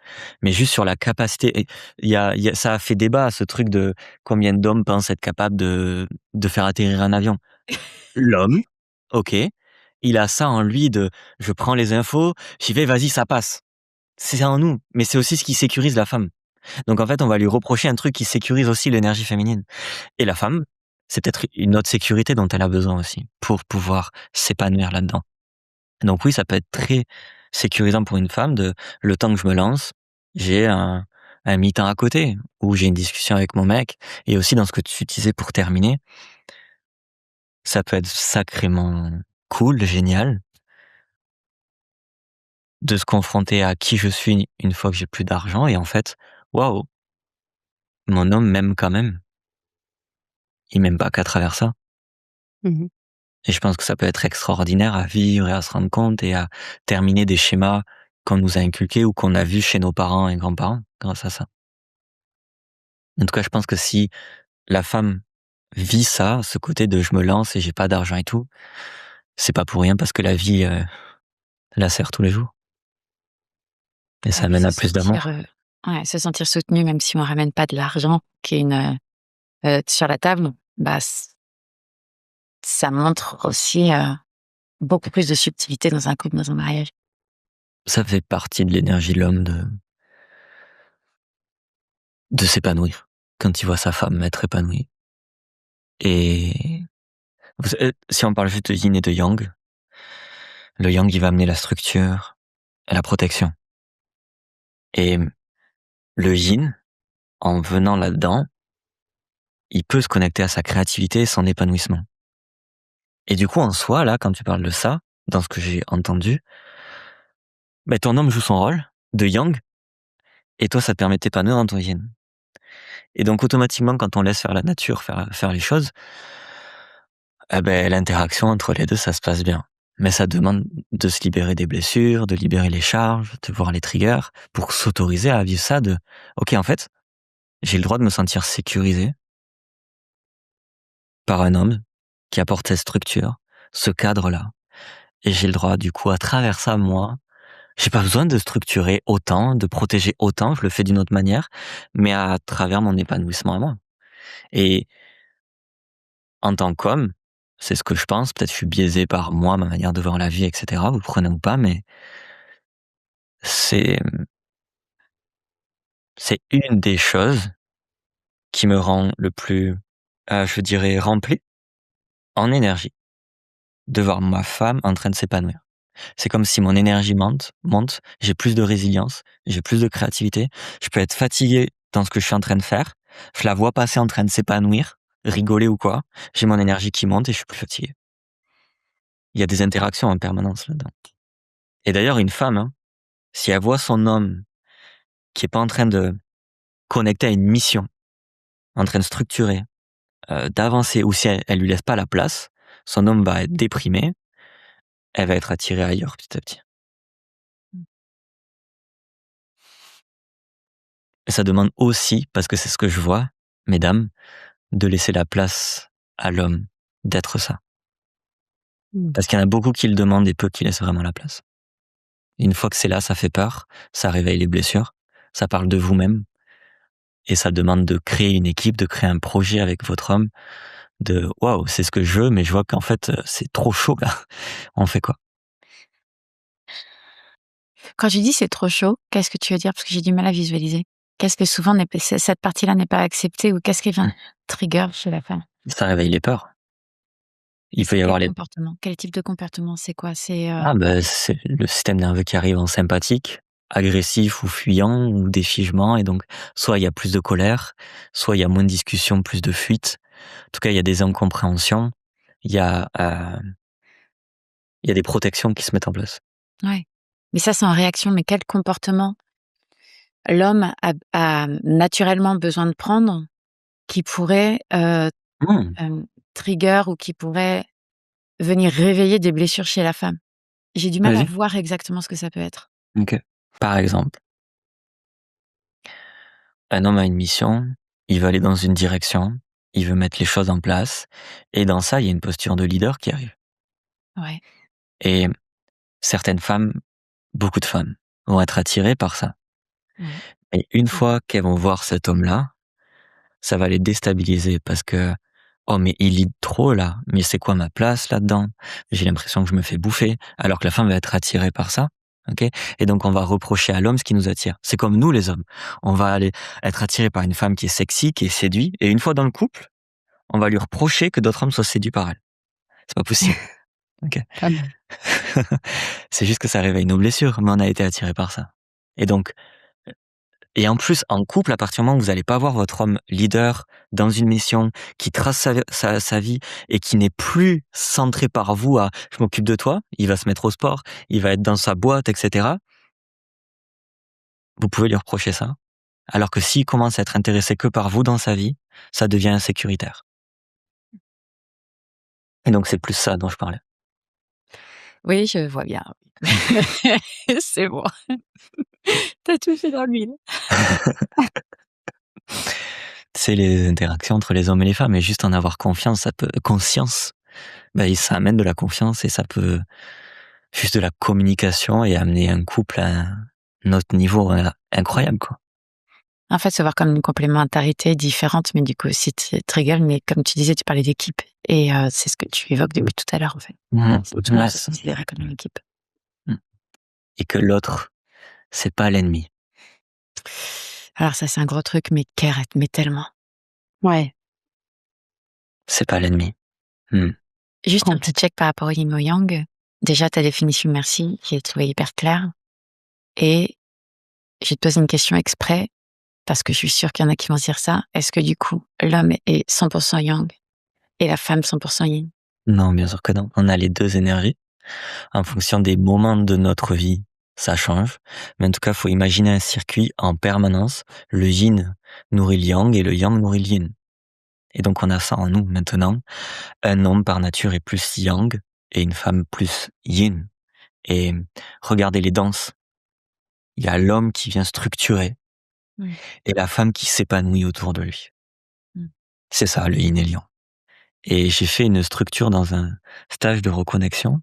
Mais juste sur la capacité, et il y a ça a fait débat, ce truc de combien d'hommes pensent être capables de faire atterrir un avion? L'homme, OK, il a ça en lui de: «Je prends les infos, j'y vais, vas-y, ça passe». C'est en nous, mais c'est aussi ce qui sécurise la femme. Donc en fait, on va lui reprocher un truc qui sécurise aussi l'énergie féminine. Et la femme, c'est peut-être une autre sécurité dont elle a besoin aussi pour pouvoir s'épanouir là-dedans. Donc oui, ça peut être très sécurisant pour une femme de le temps que je me lance, j'ai un mi-temps à côté où j'ai une discussion avec mon mec. Et aussi dans ce que tu disais pour terminer, ça peut être sacrément cool, génial, de se confronter à qui je suis une fois que j'ai plus d'argent et en fait, waouh, mon homme m'aime quand même. Il m'aime pas qu'à travers ça. Mmh. Et je pense que ça peut être extraordinaire à vivre et à se rendre compte et à terminer des schémas qu'on nous a inculqués ou qu'on a vus chez nos parents et grands-parents grâce à ça. En tout cas, je pense que si la femme vit ça, ce côté de je me lance et j'ai pas d'argent et tout, c'est pas pour rien parce que la vie la sert tous les jours et Ouais, ça puis amène à plus d'amour. ouais, se sentir soutenu même si on ramène pas de l'argent qui est sur la table, bah, ça montre aussi, beaucoup plus de subtilité dans un couple, dans un mariage. Ça fait partie de l'énergie de l'homme de s'épanouir quand il voit sa femme être épanouie. Et si on parle juste de yin et de yang, le yang il va amener la structure et la protection. Et le yin, en venant là-dedans, il peut se connecter à sa créativité et son épanouissement. Et du coup, en soi, là, quand tu parles de ça, dans ce que j'ai entendu, ben, ton homme joue son rôle de yang, et toi, ça te permet de t'épanouir dans ton yin. Et donc, automatiquement, quand on laisse faire la nature, faire les choses, eh ben, l'interaction entre les deux, ça se passe bien. Mais ça demande de se libérer des blessures, de libérer les charges, de voir les triggers, pour s'autoriser à vivre ça de, ok, en fait, j'ai le droit de me sentir sécurisé par un homme qui apporte cette structure, ce cadre-là. Et j'ai le droit, du coup, à travers ça, moi, j'ai pas besoin de structurer autant, de protéger autant, je le fais d'une autre manière, mais à travers mon épanouissement à moi. Et en tant qu'homme, c'est ce que je pense, peut-être je suis biaisé par moi, ma manière de voir la vie, etc., vous prenez ou pas, mais c'est, c'est une des choses qui me rend le plus, je dirais, rempli en énergie, de voir ma femme en train de s'épanouir. C'est comme si mon énergie monte, j'ai plus de résilience, j'ai plus de créativité, je peux être fatigué dans ce que je suis en train de faire, je la vois passer en train de s'épanouir, rigoler ou quoi, j'ai mon énergie qui monte et je suis plus fatigué. Il y a des interactions en permanence là-dedans. Et d'ailleurs, une femme, hein, si elle voit son homme qui est pas en train de connecter à une mission, en train de structurer, d'avancer, ou si elle lui laisse pas la place, son homme va être déprimé, elle va être attirée ailleurs petit à petit. Et ça demande aussi, parce que c'est ce que je vois, mesdames, de laisser la place à l'homme d'être ça. Mmh. Parce qu'il y en a beaucoup qui le demandent et peu qui laissent vraiment la place. Une fois que c'est là, ça fait peur, ça réveille les blessures, ça parle de vous-même, et ça demande de créer une équipe, de créer un projet avec votre homme, de waouh, c'est ce que je veux, mais je vois qu'en fait, c'est trop chaud là. On fait quoi? Quand tu dis: «C'est trop chaud», qu'est-ce que tu veux dire? Parce que j'ai du mal à visualiser. Qu'est-ce que souvent n'est p cette partie-là n'est pas acceptée ou qu'est-ce qui vient trigger chez la femme? Ça réveille les peurs. Il peut y Quel avoir les comportement? Quel type de comportement? C'est quoi? C'est, c'est le système nerveux qui arrive en sympathique, agressif ou fuyant ou des figements et donc soit il y a plus de colère, soit il y a moins de discussion, plus de fuite. En tout cas, il y a des incompréhensions, il y a, il y a des protections qui se mettent en place. ouais. Mais ça, c'est en réaction, mais quel comportement l'homme a naturellement besoin de prendre qui pourrait, Mmh, trigger ou qui pourrait venir réveiller des blessures chez la femme? J'ai du mal à vas-y. voir exactement ce que ça peut être. OK. Par exemple, un homme a une mission, il veut aller dans une direction, il veut mettre les choses en place et dans ça, il y a une posture de leader qui arrive Ouais. et certaines femmes, beaucoup de femmes vont être attirées par ça Ouais. et une Mmh. fois qu'elles vont voir cet homme-là, ça va les déstabiliser parce que oh mais il lead trop là, mais c'est quoi ma place là-dedans? J'ai l'impression que je me fais bouffer, alors que la femme va être attirée par ça, ok? Et donc on va reprocher à l'homme ce qui nous attire. C'est comme nous les hommes, on va aller être attiré par une femme qui est sexy, qui est séduite, et une fois dans le couple, on va lui reprocher que d'autres hommes soient séduits par elle. C'est pas possible, ok? Pas mal. C'est juste que ça réveille nos blessures, mais on a été attiré par ça. Et donc et en plus, en couple, à partir du moment où vous allez pas voir votre homme leader dans une mission, qui trace sa vie et qui n'est plus centré par vous à je m'occupe de toi, il va se mettre au sport, il va être dans sa boîte, etc. vous pouvez lui reprocher ça. Alors que s'il commence à être intéressé que par vous dans sa vie, ça devient insécuritaire. Et donc c'est plus ça dont je parlais. Oui, je vois bien. C'est bon. T'as tout fait dans l'huile. C'est les interactions entre les hommes et les femmes, et juste en avoir conscience, ça amène de la confiance, et ça peut juste de la communication et amener un couple à un autre niveau incroyable, quoi. En fait, se voir comme une complémentarité différente, mais du coup aussi très gueule. Mais comme tu disais, tu parlais d'équipe, et c'est ce que tu évoques depuis tout à l'heure, en fait. Tout le monde se considérait comme une équipe. Et que l'autre, c'est pas l'ennemi. Alors ça, c'est un gros truc, mais Keret, mais tellement. Ouais. C'est pas l'ennemi. Juste un petit check par rapport au yin au yang. Déjà, ta définition, merci, j'ai trouvé hyper claire. Et je vais te poser une question exprès, parce que je suis sûre qu'il y en a qui vont dire ça. Est-ce que du coup, l'homme est 100% yang et la femme 100% yin? Non, bien sûr que non. On a les deux énergies. En fonction des moments de notre vie, ça change. Mais en tout cas, faut imaginer un circuit en permanence. Le yin nourrit le yang et le yang nourrit le yin. Et donc, on a ça en nous maintenant. Un homme par nature est plus yang et une femme plus yin. Et regardez les danses. Il y a l'homme qui vient structurer et la femme qui s'épanouit autour de lui. C'est ça, le yin et le yang. Et j'ai fait une structure dans un stage de reconnexion.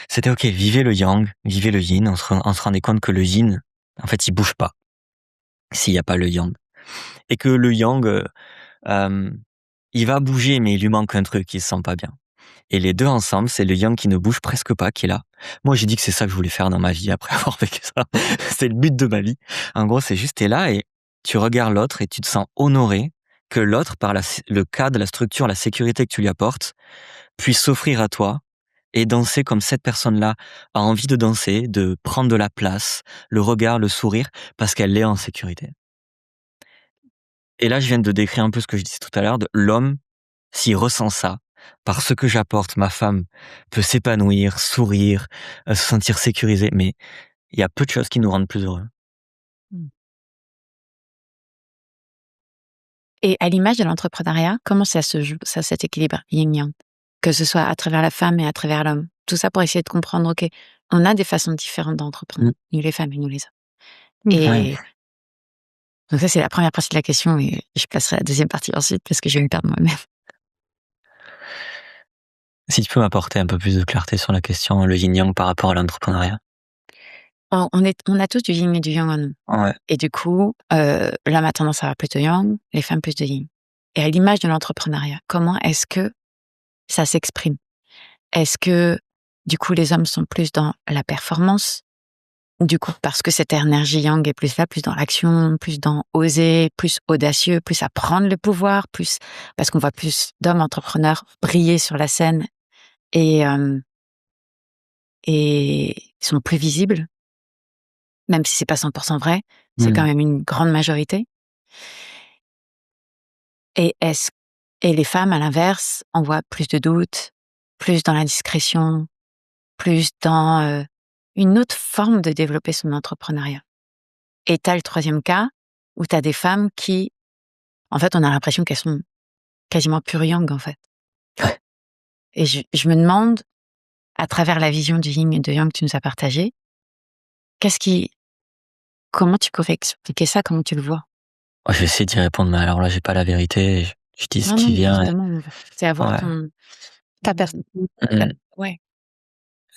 C'était ok, vivez le yang, vivez le yin. On se rendait compte que le yin, en fait, il bouge pas s'il n'y a pas le yang. Et que le yang, il va bouger, mais il lui manque un truc, il se sent pas bien. Et les deux ensemble, c'est le yang qui ne bouge presque pas, qui est là. Moi, j'ai dit que c'est ça que je voulais faire dans ma vie après avoir vécu ça. C'est le but de ma vie. En gros, c'est juste, t'es là et tu regardes l'autre et tu te sens honoré que l'autre, par le cadre, la structure, la sécurité que tu lui apportes, puisse s'offrir à toi et danser comme cette personne-là a envie de danser, de prendre de la place, le regard, le sourire, parce qu'elle est en sécurité. Et là, je viens de décrire un peu ce que je disais tout à l'heure, de l'homme, s'il ressent ça, par ce que j'apporte, ma femme peut s'épanouir, sourire, se sentir sécurisée, mais il y a peu de choses qui nous rendent plus heureux. Et à l'image de l'entrepreneuriat, comment ça se joue, ça, cet équilibre yin-yang? Que ce soit à travers la femme et à travers l'homme. Tout ça pour essayer de comprendre, ok, on a des façons différentes d'entreprendre, nous les femmes et nous les hommes. Et donc ça, c'est la première partie de la question, et je passerai à la deuxième partie ensuite parce que je vais me perdre moi-même. Si tu peux m'apporter un peu plus de clarté sur la question, le yin-yang par rapport à l'entrepreneuriat. On a tous du yin et du yang en nous. Ouais. Et du coup, l'homme a tendance à avoir plus de yang, les femmes plus de yin. Et à l'image de l'entrepreneuriat, comment est-ce que ça s'exprime? Est-ce que, du coup, les hommes sont plus dans la performance? Du coup, parce que cette énergie yang est plus là, plus dans l'action, plus dans oser, plus audacieux, plus à prendre le pouvoir, plus parce qu'on voit plus d'hommes entrepreneurs briller sur la scène et sont plus visibles, même si c'est pas 100% vrai, c'est quand même une grande majorité. Et les femmes, à l'inverse, on voit plus de doutes, plus dans la discrétion, plus dans une autre forme de développer son entrepreneuriat. Et t'as le troisième cas, où t'as des femmes qui, en fait, on a l'impression qu'elles sont quasiment pure yang, en fait. Ouais. Et je me demande, à travers la vision du yin et de yang que tu nous as partagé, comment tu pourrais expliquer ça, comment tu le vois? Je vais essayer d'y répondre, mais alors là, j'ai pas la vérité, je dis ce qui vient. Justement, c'est avoir ta personne. Ouais.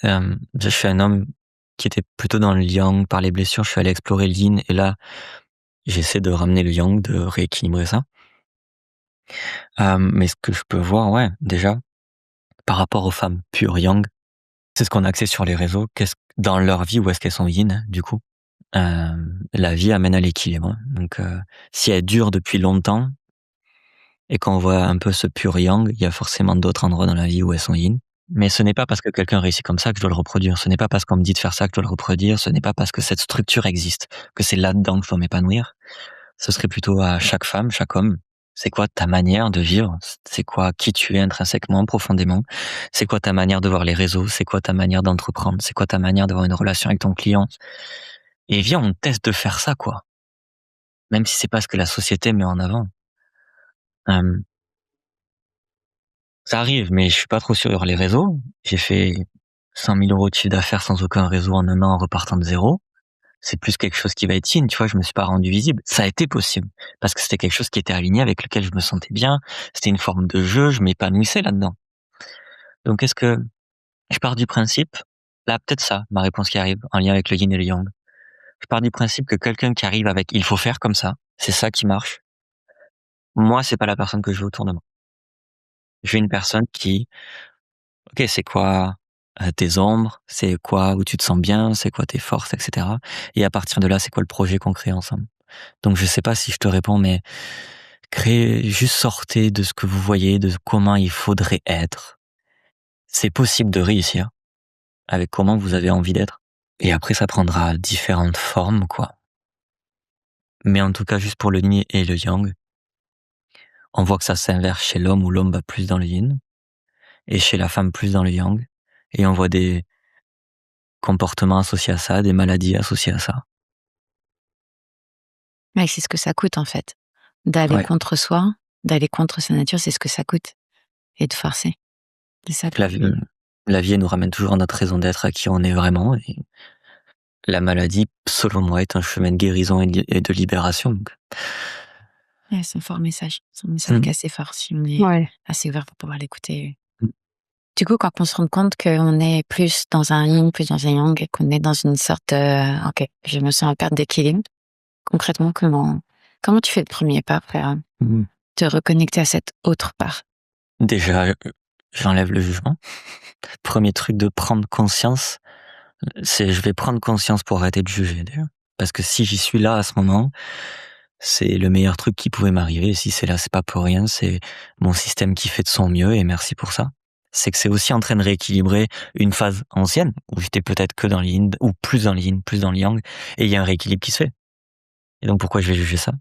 Je suis un homme qui était plutôt dans le yang par les blessures, je suis allé explorer le yin, et là, j'essaie de ramener le yang, de rééquilibrer ça. Mais ce que je peux voir, déjà, par rapport aux femmes pure yang, c'est ce qu'on a accès sur les réseaux. Dans leur vie, où est-ce qu'elles sont yin, du coup? La vie amène à l'équilibre. Donc, si elle dure depuis longtemps, et qu'on voit un peu ce pur yang, il y a forcément d'autres endroits dans la vie où elles sont yin. Mais ce n'est pas parce que quelqu'un réussit comme ça que je dois le reproduire. Ce n'est pas parce qu'on me dit de faire ça que je dois le reproduire. Ce n'est pas parce que cette structure existe que c'est là-dedans que je dois m'épanouir. Ce serait plutôt à chaque femme, chaque homme. C'est quoi ta manière de vivre? C'est quoi qui tu es intrinsèquement, profondément? C'est quoi ta manière de voir les réseaux? C'est quoi ta manière d'entreprendre? C'est quoi ta manière d'avoir une relation avec ton client? Et viens, on teste de faire ça, quoi. Même si c'est pas ce que la société met en avant. Ça arrive, mais je suis pas trop sur les réseaux. J'ai fait 100 000 € de chiffre d'affaires sans aucun réseau en 1 an en repartant de zéro. C'est plus quelque chose qui va être in, tu vois, je me suis pas rendu visible. Ça a été possible. Parce que c'était quelque chose qui était aligné avec lequel je me sentais bien. C'était une forme de jeu, je m'épanouissais là-dedans. Donc, est-ce que je pars du principe, là, peut-être ça, ma réponse qui arrive, en lien avec le yin et le yang. Je pars du principe que quelqu'un qui arrive avec, il faut faire comme ça, c'est ça qui marche. Moi, c'est pas la personne que je veux autour de moi. Je veux une personne qui, ok, c'est quoi tes ombres, c'est quoi où tu te sens bien, c'est quoi tes forces, etc. Et à partir de là, c'est quoi le projet qu'on crée ensemble. Donc je sais pas si je te réponds, mais juste sortez de ce que vous voyez, de comment il faudrait être. C'est possible de réussir avec comment vous avez envie d'être. Et après, ça prendra différentes formes, quoi. Mais en tout cas, juste pour le yin et le yang, on voit que ça s'inverse chez l'homme où l'homme va plus dans le yin et chez la femme plus dans le yang. Et on voit des comportements associés à ça, des maladies associées à ça. Mais c'est ce que ça coûte, en fait. D'aller Ouais. contre soi, d'aller contre sa nature, c'est ce que ça coûte. Et de forcer. C'est ça. La vie, elle nous ramène toujours à notre raison d'être, à qui on est vraiment. Et la maladie, selon moi, est un chemin de guérison et de libération. Donc. Ouais, c'est un fort message. C'est un message qui est assez fort si on est assez ouvert pour pouvoir l'écouter. Du coup, quand on se rend compte qu'on est plus dans un yin, plus dans un yang, et qu'on est dans une sorte, ok, je me sens en perte d'équilibre. Concrètement, comment tu fais le premier pas pour te reconnecter à cette autre part? Déjà, j'enlève le jugement. Premier truc de prendre conscience, c'est je vais prendre conscience pour arrêter de juger déjà. Parce que si j'y suis là à ce moment, c'est le meilleur truc qui pouvait m'arriver. Et si c'est là, c'est pas pour rien, c'est mon système qui fait de son mieux et merci pour ça. C'est que c'est aussi en train de rééquilibrer une phase ancienne où j'étais peut-être que dans le yin ou plus dans le yin, plus dans le yang et il y a un rééquilibre qui se fait. Et donc pourquoi je vais juger ça?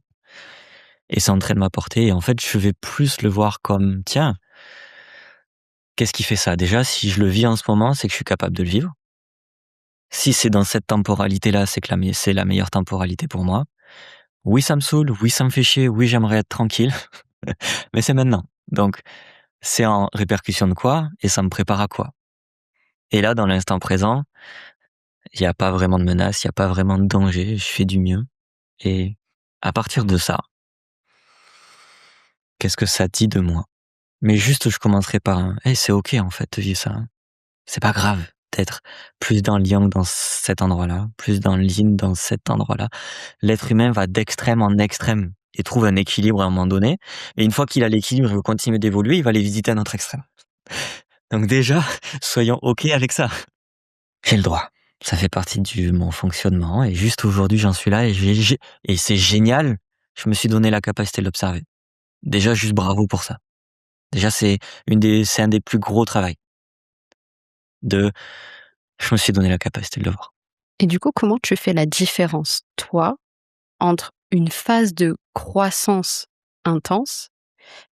Et c'est en train de m'apporter et en fait, je vais plus le voir comme tiens, qu'est-ce qui fait ça? Déjà, si je le vis en ce moment, c'est que je suis capable de le vivre. Si c'est dans cette temporalité-là, c'est que c'est la meilleure temporalité pour moi. Oui, ça me saoule, oui, ça me fait chier, oui, j'aimerais être tranquille, mais c'est maintenant. Donc, c'est en répercussion de quoi et ça me prépare à quoi? Et là, dans l'instant présent, il n'y a pas vraiment de menace, il n'y a pas vraiment de danger, je fais du mieux. Et à partir de ça, qu'est-ce que ça dit de moi? Mais juste, je commencerai par un c'est ok en fait de vivre ça. C'est pas grave d'être plus dans le yang dans cet endroit-là, plus dans le yin dans cet endroit-là. L'être humain va d'extrême en extrême et trouve un équilibre à un moment donné. Et une fois qu'il a l'équilibre, il veut continuer d'évoluer, il va aller visiter un autre extrême. Donc déjà, soyons ok avec ça. J'ai le droit. Ça fait partie de mon fonctionnement et juste aujourd'hui, j'en suis là et c'est génial. Je me suis donné la capacité de l'observer. Déjà, juste bravo pour ça. Déjà, c'est un des plus gros travails. Je me suis donné la capacité de le voir. Et du coup, comment tu fais la différence, toi, entre une phase de croissance intense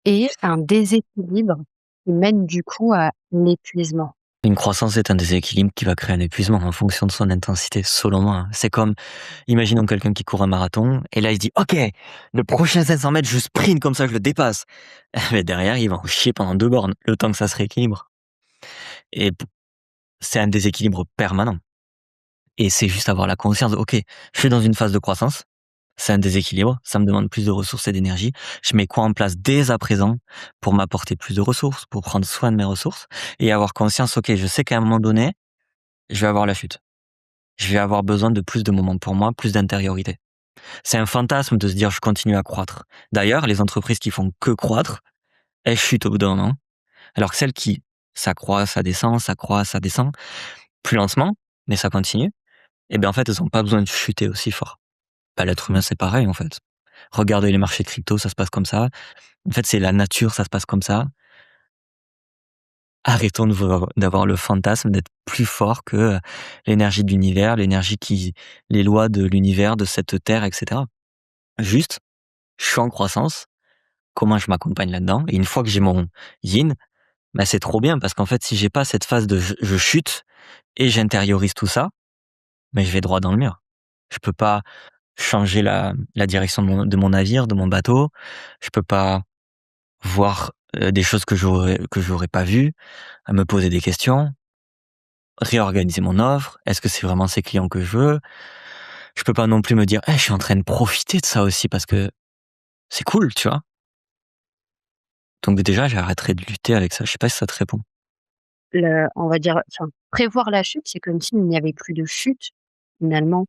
et un déséquilibre qui mène du coup à l'épuisement? Une croissance est un déséquilibre qui va créer un épuisement en fonction de son intensité, selon moi. C'est comme, imaginons quelqu'un qui court un marathon, et là il se dit, ok, le prochain 500 mètres, je sprint comme ça, je le dépasse. Mais derrière, il va en chier pendant 2 bornes, le temps que ça se rééquilibre. Et c'est un déséquilibre permanent. Et c'est juste avoir la conscience de, ok, je suis dans une phase de croissance, c'est un déséquilibre, ça me demande plus de ressources et d'énergie. Je mets quoi en place dès à présent pour m'apporter plus de ressources, pour prendre soin de mes ressources et avoir conscience, ok, je sais qu'à un moment donné, je vais avoir la chute. Je vais avoir besoin de plus de moments pour moi, plus d'intériorité. C'est un fantasme de se dire je continue à croître. D'ailleurs, les entreprises qui font que croître, elles chutent au bout d'un moment. Alors que celles qui, ça croît, ça descend, ça croît, ça descend, plus lentement, mais ça continue, et bien en fait, elles n'ont pas besoin de chuter aussi fort. Bah, l'être humain, c'est pareil en fait. Regardez les marchés crypto, ça se passe comme ça. En fait, c'est la nature, ça se passe comme ça. Arrêtons d'avoir le fantasme d'être plus fort que l'énergie de l'univers, les lois de l'univers, de cette terre, etc. Juste, je suis en croissance. Comment je m'accompagne là-dedans? Et une fois que j'ai mon yin, bah c'est trop bien parce qu'en fait, si j'ai pas cette phase de je chute et j'intériorise tout ça, mais je vais droit dans le mur. Je peux pas changer la direction de mon navire, de mon bateau. Je peux pas voir des choses que j'aurais pas vues, à me poser des questions, réorganiser mon offre. Est-ce que c'est vraiment ces clients que je veux? Je peux pas non plus me dire, je suis en train de profiter de ça aussi parce que c'est cool, tu vois. Donc déjà, j'arrêterai de lutter avec ça. Je sais pas si ça te répond. On va dire, enfin, prévoir la chute, c'est comme s'il n'y avait plus de chute, finalement.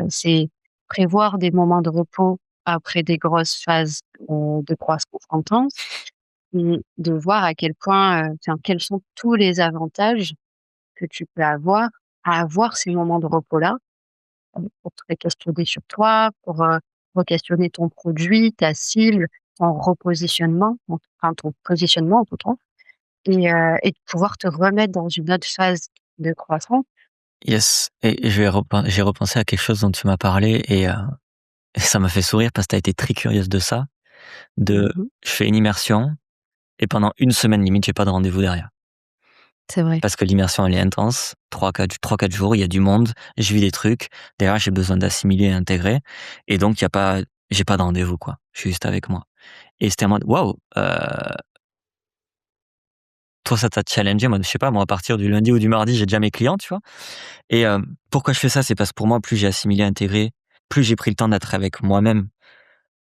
C'est prévoir des moments de repos après des grosses phases, de croissance et de voir à quel point, enfin, quels sont tous les avantages que tu peux avoir à avoir ces moments de repos-là, pour te questionner sur toi, pour, re-questionner ton produit, ta cible, ton repositionnement, enfin, ton positionnement en tout cas. Et de pouvoir te remettre dans une autre phase de croissance. Yes. Et j'ai repensé à quelque chose dont tu m'as parlé et ça m'a fait sourire parce que tu as été très curieuse de ça. Mmh. Je fais une immersion et pendant une semaine limite, j'ai pas de rendez-vous derrière. C'est vrai. Parce que l'immersion, elle est intense. 3-4 jours, il y a du monde, je vis des trucs. Derrière, j'ai besoin d'assimiler et intégrer. Et donc, j'ai pas de rendez-vous, quoi. Je suis juste avec moi. Et c'était en mode, waouh, toi, ça t'a challengé. Moi, je sais pas, moi, à partir du lundi ou du mardi, j'ai déjà mes clients, tu vois. Et pourquoi je fais ça? C'est parce que pour moi, plus j'ai assimilé, intégré, plus j'ai pris le temps d'être avec moi-même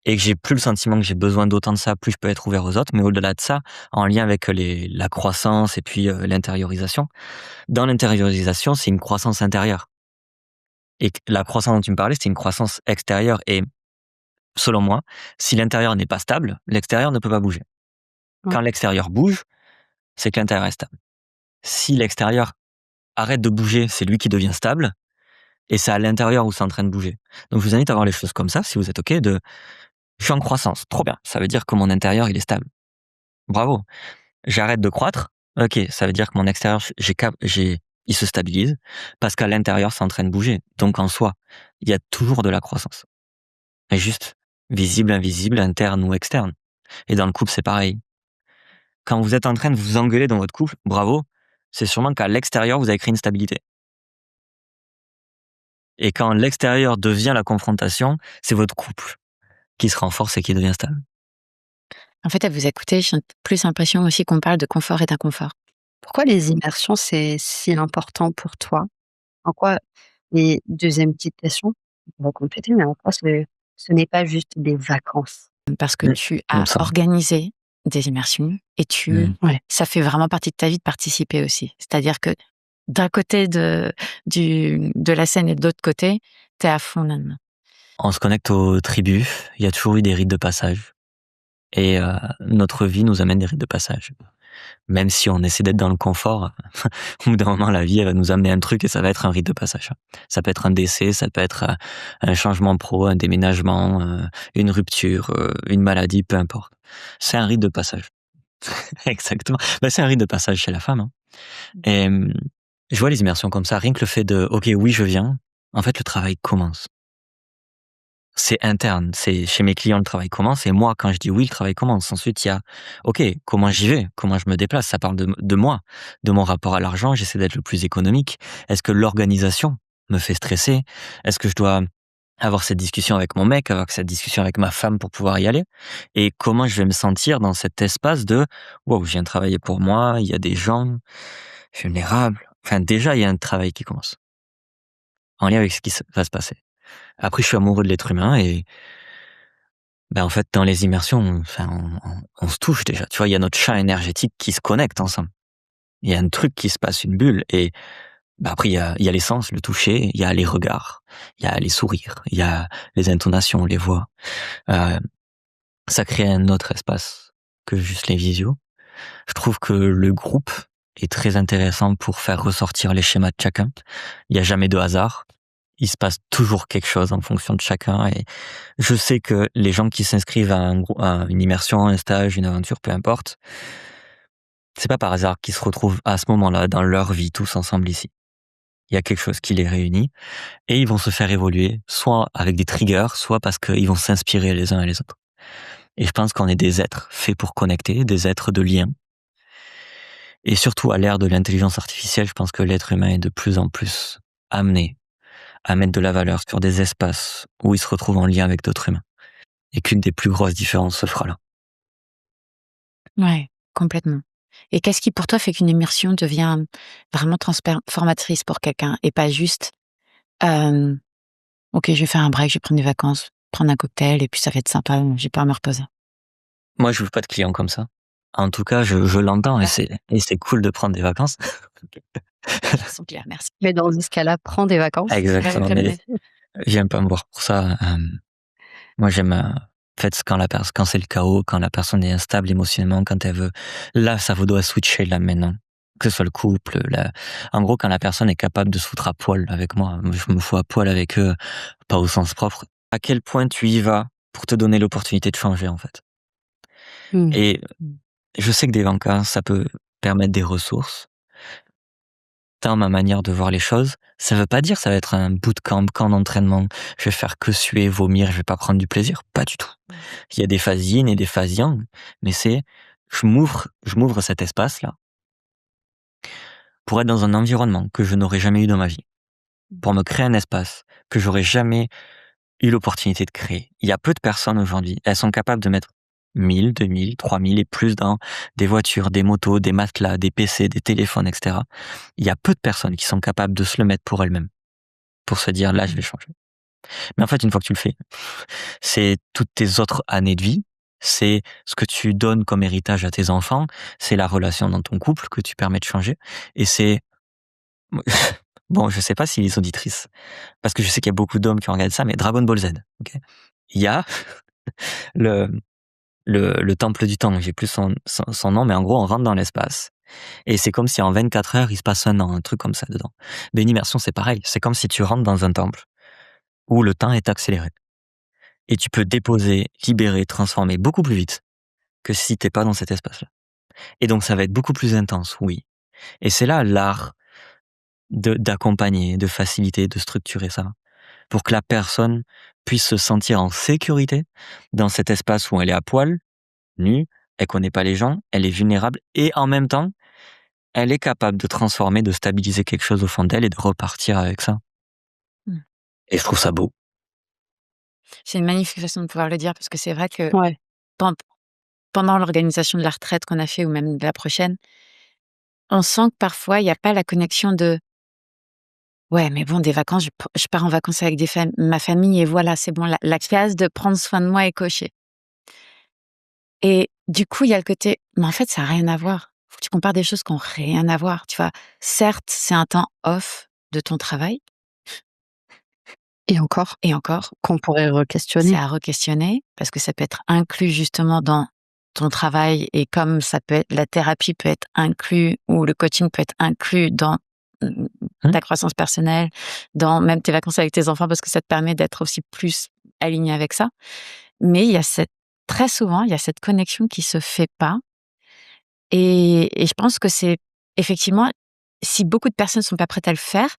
et que j'ai plus le sentiment que j'ai besoin d'autant de ça, plus je peux être ouvert aux autres. Mais au-delà de ça, en lien avec la croissance et puis l'intériorisation, dans l'intériorisation, c'est une croissance intérieure. Et la croissance dont tu me parlais, c'était une croissance extérieure. Et selon moi, si l'intérieur n'est pas stable, l'extérieur ne peut pas bouger. Ouais. Quand l'extérieur bouge, c'est que l'intérieur est stable. Si l'extérieur arrête de bouger, c'est lui qui devient stable. Et c'est à l'intérieur où c'est en train de bouger. Donc je vous invite à voir les choses comme ça, si vous êtes OK, je suis en croissance, trop bien. Ça veut dire que mon intérieur, il est stable. Bravo. J'arrête de croître. OK, ça veut dire que mon extérieur, il se stabilise parce qu'à l'intérieur, c'est en train de bouger. Donc en soi, il y a toujours de la croissance. Et juste visible, invisible, interne ou externe. Et dans le couple, c'est pareil. Quand vous êtes en train de vous engueuler dans votre couple, bravo, c'est sûrement qu'à l'extérieur, vous avez créé une stabilité. Et quand l'extérieur devient la confrontation, c'est votre couple qui se renforce et qui devient stable. En fait, à vous écouter, j'ai plus l'impression aussi qu'on parle de confort et d'inconfort. Pourquoi les immersions, c'est si important pour toi? En quoi et deuxième petite question, on va compléter, mais en quoi ce n'est pas juste des vacances? Parce que tu Comme as ça. organisé des immersions et Ouais. ça fait vraiment partie de ta vie de participer aussi. C'est-à-dire que d'un côté de la scène et de l'autre côté, tu es à fond là-dedans. On se connecte aux tribus, il y a toujours eu des rites de passage. Et notre vie nous amène des rites de passage. Même si on essaie d'être dans le confort, au bout d'un moment, la vie elle va nous amener un truc et ça va être un rite de passage. Ça peut être un décès, ça peut être un changement pro, un déménagement, une rupture, une maladie, peu importe. C'est un rite de passage. Exactement. Ben, c'est un rite de passage chez la femme. Hein. Et je vois les immersions comme ça, rien que le fait de, ok, oui, je viens, en fait, le travail commence. C'est interne, c'est chez mes clients, le travail commence, et moi, quand je dis oui, le travail commence. Ensuite, il y a, ok, comment j'y vais, comment je me déplace, ça parle de moi, de mon rapport à l'argent, j'essaie d'être le plus économique. Est-ce que l'organisation me fait stresser? Est-ce que je dois avoir cette discussion avec mon mec, avoir cette discussion avec ma femme pour pouvoir y aller? Et comment je vais me sentir dans cet espace de, wow, je viens travailler pour moi, il y a des gens vulnérables. Enfin, déjà, il y a un travail qui commence, en lien avec ce qui va se passer. Après, je suis amoureux de l'être humain et ben en fait, dans les immersions, on se touche déjà. Tu vois, il y a notre champ énergétique qui se connecte ensemble. Il y a un truc qui se passe, une bulle. Et ben après, il y a les sens, le toucher, il y a les regards, il y a les sourires, il y a les intonations, les voix. Euh, Ça crée un autre espace que juste les visios. Je trouve que le groupe est très intéressant pour faire ressortir les schémas de chacun. Il n'y a jamais de hasard. Il se passe toujours quelque chose en fonction de chacun. Et je sais que les gens qui s'inscrivent à une immersion, un stage, une aventure, peu importe, c'est pas par hasard qu'ils se retrouvent à ce moment-là dans leur vie tous ensemble ici. Il y a quelque chose qui les réunit et ils vont se faire évoluer, soit avec des triggers, soit parce qu'ils vont s'inspirer les uns et les autres. Et je pense qu'on est des êtres faits pour connecter, des êtres de lien. Et surtout à l'ère de l'intelligence artificielle, je pense que l'être humain est de plus en plus amené à mettre de la valeur sur des espaces où ils se retrouvent en lien avec d'autres humains. Et qu'une des plus grosses différences se fera là. Ouais, complètement. Et qu'est-ce qui, pour toi, fait qu'une immersion devient vraiment transformatrice pour quelqu'un et pas juste, ok, je vais faire un break, je vais prendre des vacances, prendre un cocktail et puis ça va être sympa, j'ai pas à me reposer. Moi, je veux pas de clients comme ça. En tout cas, je l'entends et c'est cool de prendre des vacances. Ils sont clairs, merci. Mais dans ce cas-là, prends des vacances. Exactement. Mais viens pas me voir pour ça. Moi, j'aime, en fait, quand c'est le chaos, quand la personne est instable émotionnellement, quand elle veut, là, ça vous doit switcher là maintenant. Que ce soit le couple, en gros, quand la personne est capable de se foutre à poil avec moi, je me fous à poil avec eux, pas au sens propre. À quel point tu y vas pour te donner l'opportunité de changer, en fait. Mmh. Et je sais que des vacances, ça peut permettre des ressources. Dans ma manière de voir les choses, ça veut pas dire que ça va être un bootcamp, camp d'entraînement. Je vais faire que suer, vomir, je vais pas prendre du plaisir. Pas du tout. Il y a des phases yin et des phases yang, mais je m'ouvre cet espace-là pour être dans un environnement que je n'aurais jamais eu dans ma vie. Pour me créer un espace que j'aurais jamais eu l'opportunité de créer. Il y a peu de personnes aujourd'hui, elles sont capables de mettre 1000, 2000, 3000 et plus dans des voitures, des motos, des matelas, des PC, des téléphones, etc. Il y a peu de personnes qui sont capables de se le mettre pour elles-mêmes, pour se dire là, je vais changer. Mais en fait, une fois que tu le fais, c'est toutes tes autres années de vie, c'est ce que tu donnes comme héritage à tes enfants, c'est la relation dans ton couple que tu permets de changer, et c'est bon, je sais pas si les auditrices, parce que je sais qu'il y a beaucoup d'hommes qui regardent ça, mais Dragon Ball Z, ok. Il y a le le temple du temps, j'ai plus son nom, mais en gros, on rentre dans l'espace. Et c'est comme si en 24 heures, il se passe un an, un truc comme ça dedans. Mais une immersion, c'est pareil. C'est comme si tu rentres dans un temple où le temps est accéléré. Et tu peux déposer, libérer, transformer beaucoup plus vite que si t'es pas dans cet espace-là. Et donc, ça va être beaucoup plus intense, oui. Et c'est là l'art d'accompagner, de faciliter, de structurer ça. Pour que la personne puisse se sentir en sécurité dans cet espace où elle est à poil, nue, elle connaît pas les gens, elle est vulnérable et en même temps, elle est capable de transformer, de stabiliser quelque chose au fond d'elle et de repartir avec ça. Mmh. Et je trouve ça beau. C'est une magnifique façon de pouvoir le dire parce que c'est vrai que Ouais. pendant l'organisation de la retraite qu'on a fait ou même de la prochaine, on sent que parfois il n'y a pas la connexion de ouais, mais bon, des vacances, je pars en vacances avec ma famille et voilà, c'est bon, la case de prendre soin de moi est cochée. Et du coup, il y a le côté, mais en fait, ça n'a rien à voir. Faut que tu compares des choses qui n'ont rien à voir. Tu vois, certes, c'est un temps off de ton travail. Et encore, qu'on pourrait C'est re-questionner. à re-questionner parce que ça peut être inclus justement dans ton travail et comme ça peut être, la thérapie peut être inclus ou le coaching peut être inclus dans ta croissance personnelle, dans même tes vacances avec tes enfants parce que ça te permet d'être aussi plus aligné avec ça. Mais il y a très souvent, il y a cette connexion qui se fait pas. Et je pense que c'est effectivement, si beaucoup de personnes sont pas prêtes à le faire,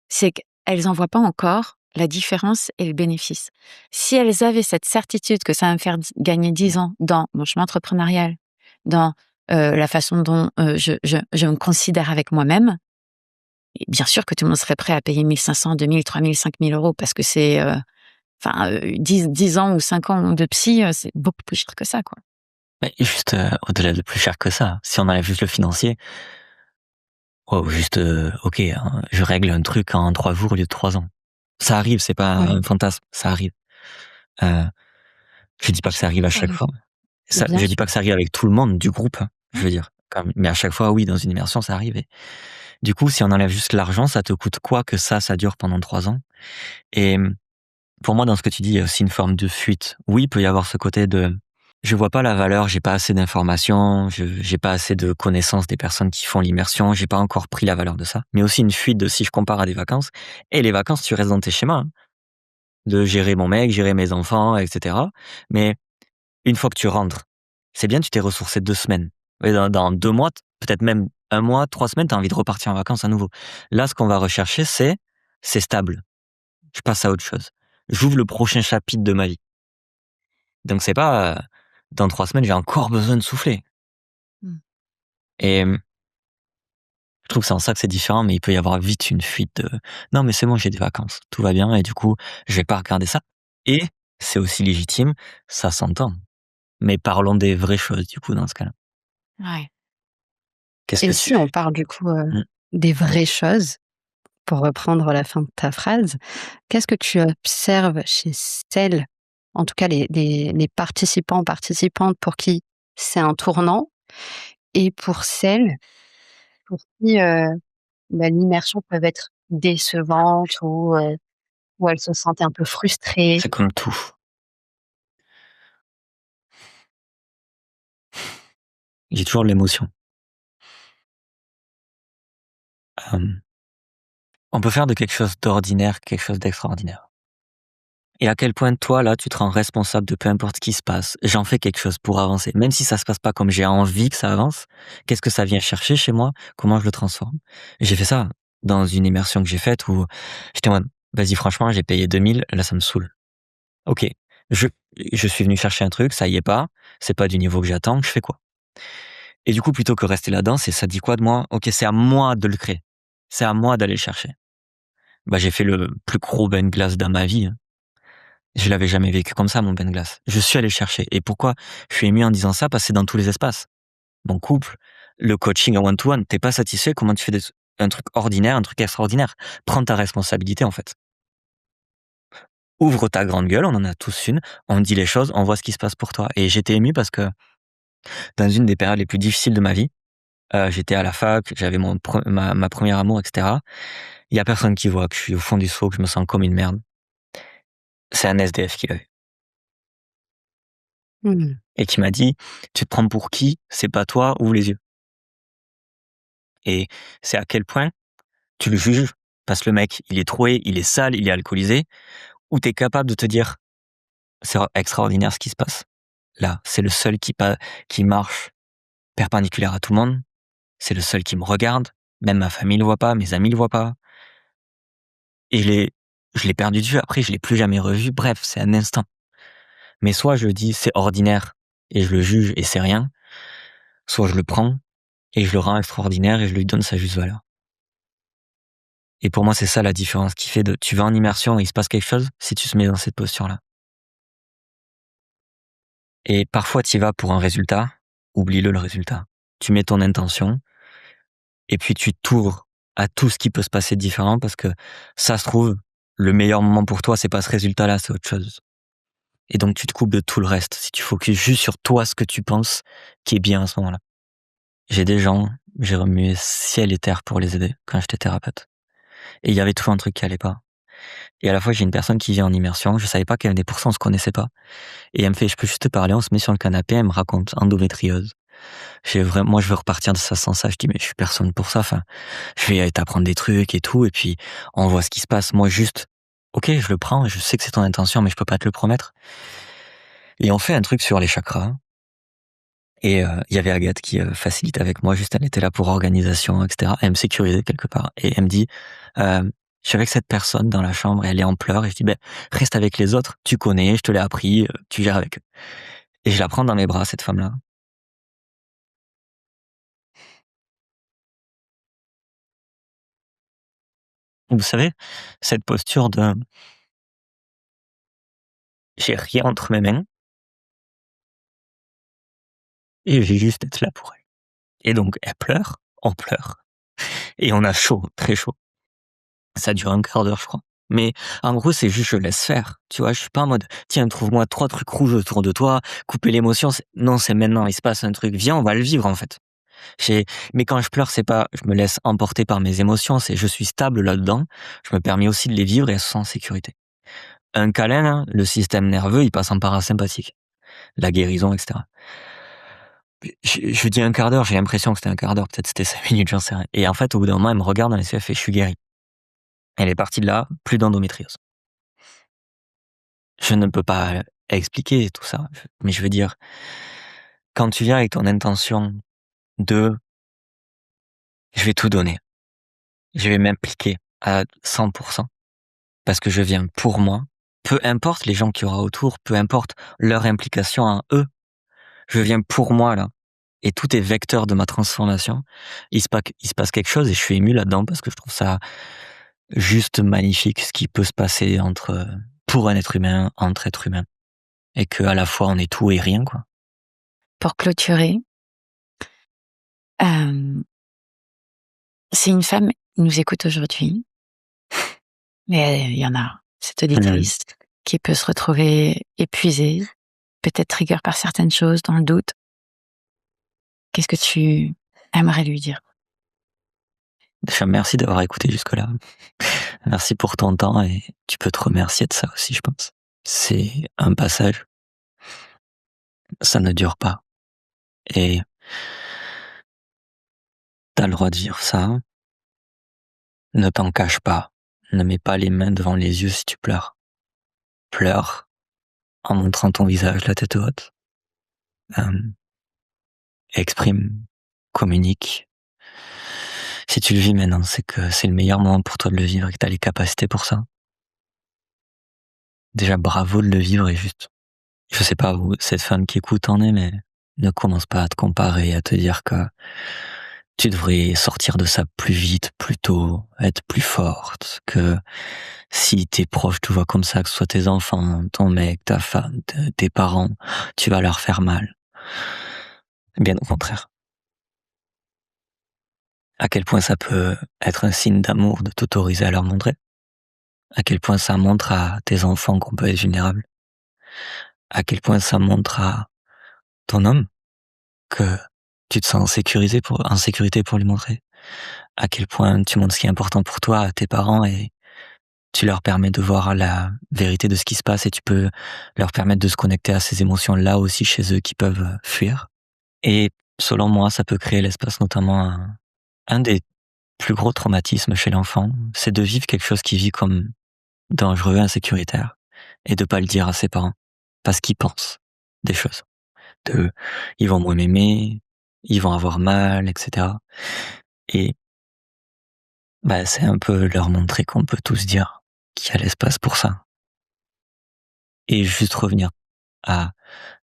c'est qu'elles en voient pas encore la différence et le bénéfice. Si elles avaient cette certitude que ça va me faire gagner 10 ans dans mon chemin entrepreneurial, dans la façon dont je me considère avec moi-même, et bien sûr que tout le monde serait prêt à payer 1 500, 2 000, 3 000, 5 000 euros parce que c'est 10 ans ou 5 ans de psy, c'est beaucoup plus cher que ça, quoi. Mais juste au-delà de plus cher que ça, si on enlève juste le financier, juste ok, hein, je règle un truc en 3 jours au lieu de 3 ans. Ça arrive, c'est pas Ouais. un fantasme, ça arrive. Je dis pas que ça arrive à chaque fois. Bien Je dis sûr. pas que ça arrive avec tout le monde du groupe, hein, je veux dire. Mais à chaque fois, oui, dans une immersion, ça arrive. Et du coup, si on enlève juste l'argent, ça te coûte quoi que ça dure pendant 3 ans? Et pour moi, dans ce que tu dis, il y a aussi une forme de fuite. Oui, il peut y avoir ce côté de je vois pas la valeur, j'ai pas assez d'informations, j'ai pas assez de connaissances des personnes qui font l'immersion, j'ai pas encore pris la valeur de ça. Mais aussi une fuite de si je compare à des vacances. Et les vacances, tu restes dans tes schémas, hein, de gérer mon mec, gérer mes enfants, etc. Mais une fois que tu rentres, c'est bien, tu t'es ressourcé 2 semaines. Et dans 2 mois, peut-être même 1 mois, 3 semaines, tu as envie de repartir en vacances à nouveau. Là, ce qu'on va rechercher, c'est stable. Je passe à autre chose. J'ouvre le prochain chapitre de ma vie. Donc c'est pas, dans 3 semaines, j'ai encore besoin de souffler. Mmh. Et Je trouve que c'est en ça que c'est différent, mais il peut y avoir vite une fuite de non, mais c'est bon, j'ai des vacances, tout va bien, et du coup, je vais pas regarder ça. Et c'est aussi légitime, ça s'entend. Mais parlons des vraies choses, du coup, dans ce cas-là. Ouais. Qu'est-ce Et que tu si on fais? parle du coup, Mmh. des vraies choses, pour reprendre la fin de ta phrase, qu'est-ce que tu observes chez celles, en tout cas les participants, participantes pour qui c'est un tournant et pour celles pour qui, l'immersion peuvent être décevante ou elles se sentent un peu frustrées? C'est comme tout. J'ai toujours de l'émotion. Hem, on peut faire de quelque chose d'ordinaire quelque chose d'extraordinaire. Et à quel point toi, là, tu te rends responsable de peu importe ce qui se passe. J'en fais quelque chose pour avancer. Même si ça se passe pas comme j'ai envie que ça avance, qu'est-ce que ça vient chercher chez moi? Comment je le transforme? Et j'ai fait ça dans une immersion que j'ai faite où j'étais en mode, vas-y, franchement, j'ai payé 2000, là, ça me saoule. Ok. Je, je suis venu chercher un truc, ça y est pas, c'est pas du niveau que j'attends, je fais quoi? Et du coup, plutôt que rester là-dedans, c'est ça dit quoi de moi? Ok, c'est à moi de le créer. C'est à moi d'aller le chercher. Bah, j'ai fait le plus gros bain de glace dans ma vie, hein. Je l'avais jamais vécu comme ça, mon bain de glace. Je suis allé le chercher. Et pourquoi je suis ému en disant ça? Parce que c'est dans tous les espaces. Mon couple, le coaching en one-to-one, t'es pas satisfait, comment tu fais un truc ordinaire, un truc extraordinaire? Prends ta responsabilité, en fait. Ouvre ta grande gueule, on en a tous une, on dit les choses, on voit ce qui se passe pour toi. Et j'étais ému parce que dans une des périodes les plus difficiles de ma vie, j'étais à la fac, j'avais ma première amour, etc. Il y a personne qui voit que je suis au fond du seau, que je me sens comme une merde. C'est un SDF qui l'a vu. Mmh. Et qui m'a dit, tu te prends pour qui? C'est pas toi, ouvre les yeux. Et c'est à quel point tu le juges parce que le mec, il est troué, il est sale, il est alcoolisé, ou t'es capable de te dire, c'est extraordinaire ce qui se passe. Là, c'est le seul qui marche perpendiculaire à tout le monde. C'est le seul qui me regarde. Même ma famille le voit pas, mes amis le voient pas. Et je l'ai perdu de vue. Après, je l'ai plus jamais revu. Bref, c'est un instant. Mais soit je dis c'est ordinaire et je le juge et c'est rien, soit je le prends et je le rends extraordinaire et je lui donne sa juste valeur. Et pour moi, c'est ça la différence qui fait de tu vas en immersion et il se passe quelque chose si tu te mets dans cette posture-là. Et parfois, tu y vas pour un résultat, oublie-le le résultat. Tu mets ton intention et puis tu t'ouvres à tout ce qui peut se passer de différent parce que ça se trouve, le meilleur moment pour toi, c'est pas ce résultat-là, c'est autre chose. Et donc, tu te coupes de tout le reste. Si tu focuses juste sur toi, ce que tu penses qui est bien à ce moment-là. J'ai des gens, j'ai remué ciel et terre pour les aider quand j'étais thérapeute. Et il y avait toujours un truc qui allait pas. Et à la fois, j'ai une personne qui vient en immersion, je savais pas qu'elle venait pour ça, on se connaissait pas. Et elle me fait, je peux juste te parler, on se met sur le canapé, elle me raconte endométriose. Moi, je veux repartir de ça sans ça. Je dis, mais je suis personne pour ça, enfin, je vais t'apprendre des trucs et tout, et puis, on voit ce qui se passe. Moi, juste, ok, je le prends, je sais que c'est ton intention, mais je peux pas te le promettre. Et on fait un truc sur les chakras. Et il y avait Agathe qui facilite avec moi, juste elle était là pour organisation, etc. Elle me sécurisait quelque part. Et elle me dit, je suis avec cette personne dans la chambre et elle est en pleurs. Et je dis, ben, reste avec les autres, tu connais, je te l'ai appris, tu gères avec eux. Et je la prends dans mes bras, cette femme-là. Vous savez, cette posture de j'ai rien entre mes mains et j'ai juste être là pour elle. Et donc, elle pleure, on pleure. Et on a chaud, très chaud. Ça dure un quart d'heure, je crois. Mais en gros, c'est juste je laisse faire. Tu vois, je suis pas en mode tiens, trouve-moi 3 trucs rouges autour de toi, couper l'émotion. Non, c'est maintenant, il se passe un truc. Viens, on va le vivre en fait. Mais quand je pleure, c'est pas je me laisse emporter par mes émotions, c'est je suis stable là-dedans. Je me permets aussi de les vivre et elles sont en sécurité. Un câlin, hein, le système nerveux, il passe en parasympathique. La guérison, etc. Je dis un quart d'heure, j'ai l'impression que c'était un quart d'heure, peut-être c'était 5 minutes, j'en sais rien. Et en fait, au bout d'un moment, elle me regarde dans les yeux, elle fait je suis guérie. Elle est partie de là, plus d'endométriose. Je ne peux pas expliquer tout ça, mais je veux dire, quand tu viens avec ton intention de je vais tout donner, je vais m'impliquer à 100%, parce que je viens pour moi, peu importe les gens qu'il y aura autour, peu importe leur implication en eux, je viens pour moi là. et tout est vecteur de ma transformation. Il se passe quelque chose et je suis ému là-dedans parce que je trouve ça juste magnifique ce qui peut se passer pour un être humain, entre êtres humains. Et que à la fois on est tout et rien, quoi. Pour clôturer, si une femme nous écoute aujourd'hui, mais il y en a, cette auditrice, qui peut se retrouver épuisée, peut-être trigger par certaines choses, dans le doute, qu'est-ce que tu aimerais lui dire? Déjà, merci d'avoir écouté jusque-là. Merci pour ton temps et tu peux te remercier de ça aussi, je pense. C'est un passage. Ça ne dure pas. Et t'as le droit de vivre ça. Ne t'en cache pas. Ne mets pas les mains devant les yeux si tu pleures. Pleure en montrant ton visage, la tête haute. Exprime, communique. Si tu le vis maintenant, c'est que c'est le meilleur moment pour toi de le vivre et que t'as les capacités pour ça. Déjà, bravo de le vivre et juste, je sais pas où cette femme qui écoute en est, mais ne commence pas à te comparer, à te dire que tu devrais sortir de ça plus vite, plus tôt, être plus forte, que si tes proches te voient comme ça, que ce soit tes enfants, ton mec, ta femme, tes parents, tu vas leur faire mal. Bien au contraire. À quel point ça peut être un signe d'amour de t'autoriser à leur montrer. À quel point ça montre à tes enfants qu'on peut être vulnérable. À quel point ça montre à ton homme que tu te sens en sécurité pour lui montrer. À quel point tu montres ce qui est important pour toi à tes parents et tu leur permets de voir la vérité de ce qui se passe et tu peux leur permettre de se connecter à ces émotions-là aussi chez eux qui peuvent fuir. Et selon moi, ça peut créer l'espace, notamment un des plus gros traumatismes chez l'enfant, c'est de vivre quelque chose qu'il vit comme dangereux, insécuritaire, et de pas le dire à ses parents, parce qu'ils pensent des choses. Ils vont moins m'aimer, ils vont avoir mal, etc. Et c'est un peu leur montrer qu'on peut tous dire qu'il y a l'espace pour ça. Et juste revenir à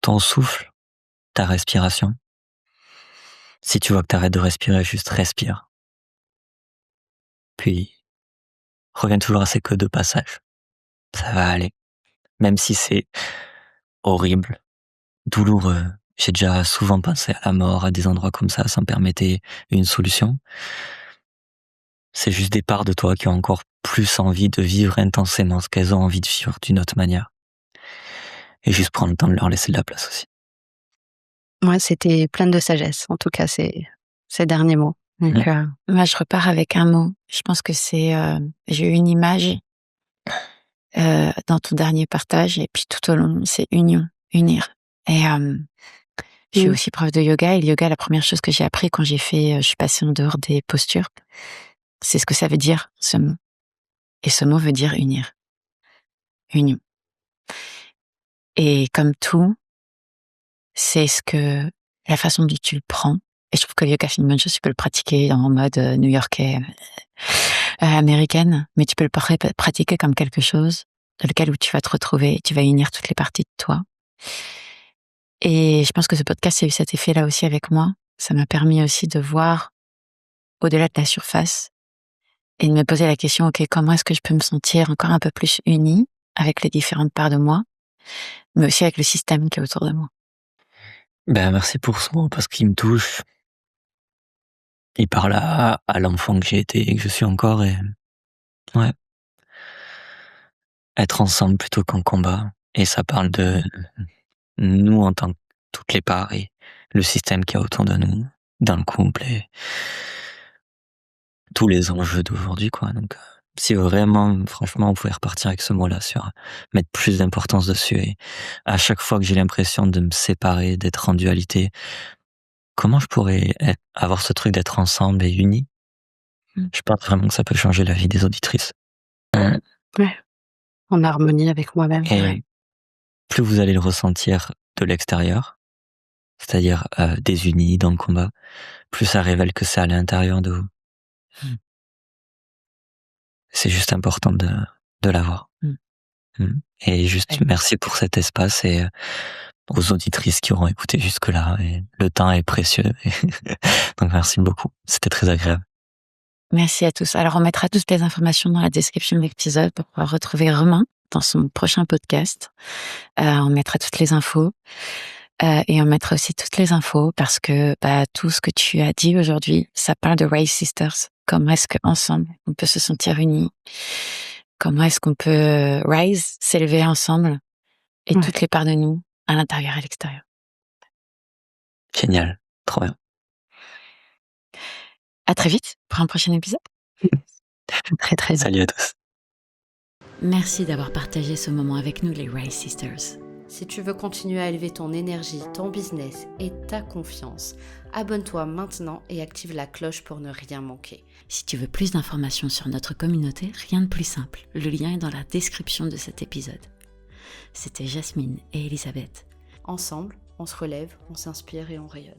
ton souffle, ta respiration. Si tu vois que t'arrêtes de respirer, juste respire. Puis, reviens toujours à ces queues de passage. Ça va aller. Même si c'est horrible, douloureux. J'ai déjà souvent pensé à la mort, à des endroits comme ça me permettait une solution. C'est juste des parts de toi qui ont encore plus envie de vivre intensément ce qu'elles ont envie de vivre d'une autre manière. Et juste prendre le temps de leur laisser de la place aussi. Moi, c'était plein de sagesse, en tout cas, ces derniers mots. Donc, moi, je repars avec un mot. Je pense que c'est, j'ai eu une image dans ton dernier partage et puis tout au long, c'est union, unir. Et je suis aussi prof de yoga et le yoga, la première chose que j'ai appris quand je suis passée en dehors des postures, c'est ce que ça veut dire, ce mot. Et ce mot veut dire unir. Union. Et comme tout, c'est la façon dont tu le prends. Et je trouve que le yoga, c'est une bonne chose. Tu peux le pratiquer en mode new-yorkais, américaine, mais tu peux le pratiquer comme quelque chose dans lequel où tu vas te retrouver et tu vas unir toutes les parties de toi. Et je pense que ce podcast a eu cet effet-là aussi avec moi. Ça m'a permis aussi de voir au-delà de la surface et de me poser la question, ok, comment est-ce que je peux me sentir encore un peu plus unie avec les différentes parts de moi, mais aussi avec le système qui est autour de moi. Merci pour ce mot, parce qu'il me touche. Il parle à l'enfant que j'ai été et que je suis encore, et ouais. Être ensemble plutôt qu'en combat. Et ça parle de nous en tant que toutes les parts et le système qui est autour de nous, dans le couple et tous les enjeux d'aujourd'hui, quoi. Donc, si vraiment, franchement, on pouvait repartir avec ce mot-là mettre plus d'importance dessus, et à chaque fois que j'ai l'impression de me séparer, d'être en dualité, comment je pourrais avoir ce truc d'être ensemble et unis? Je pense vraiment que ça peut changer la vie des auditrices. Ouais. En harmonie avec moi-même. Et plus vous allez le ressentir de l'extérieur, c'est-à-dire désunis dans le combat, plus ça révèle que c'est à l'intérieur de vous. C'est juste important de l'avoir. Et juste merci pour cet espace et aux auditrices qui auront écouté jusque-là. Et le temps est précieux. Donc merci beaucoup. C'était très agréable. Merci à tous. Alors, on mettra toutes les informations dans la description de l'épisode pour pouvoir retrouver Romain dans son prochain podcast. On mettra toutes les infos. Et on mettra aussi toutes les infos parce que tout ce que tu as dit aujourd'hui, ça parle de Rise Sisters. Comment est-ce qu'ensemble, on peut se sentir unis? Comment est-ce qu'on peut rise, s'élever ensemble et Ouais. toutes les parts de nous, à l'intérieur et à l'extérieur. Génial. Trop bien. À très vite pour un prochain épisode. Très, très bien. Salut à tous. Merci d'avoir partagé ce moment avec nous, les Rise Sisters. Si tu veux continuer à élever ton énergie, ton business et ta confiance, abonne-toi maintenant et active la cloche pour ne rien manquer. Si tu veux plus d'informations sur notre communauté, rien de plus simple. Le lien est dans la description de cet épisode. C'était Jasmine et Elisabeth. Ensemble, on se relève, on s'inspire et on rayonne.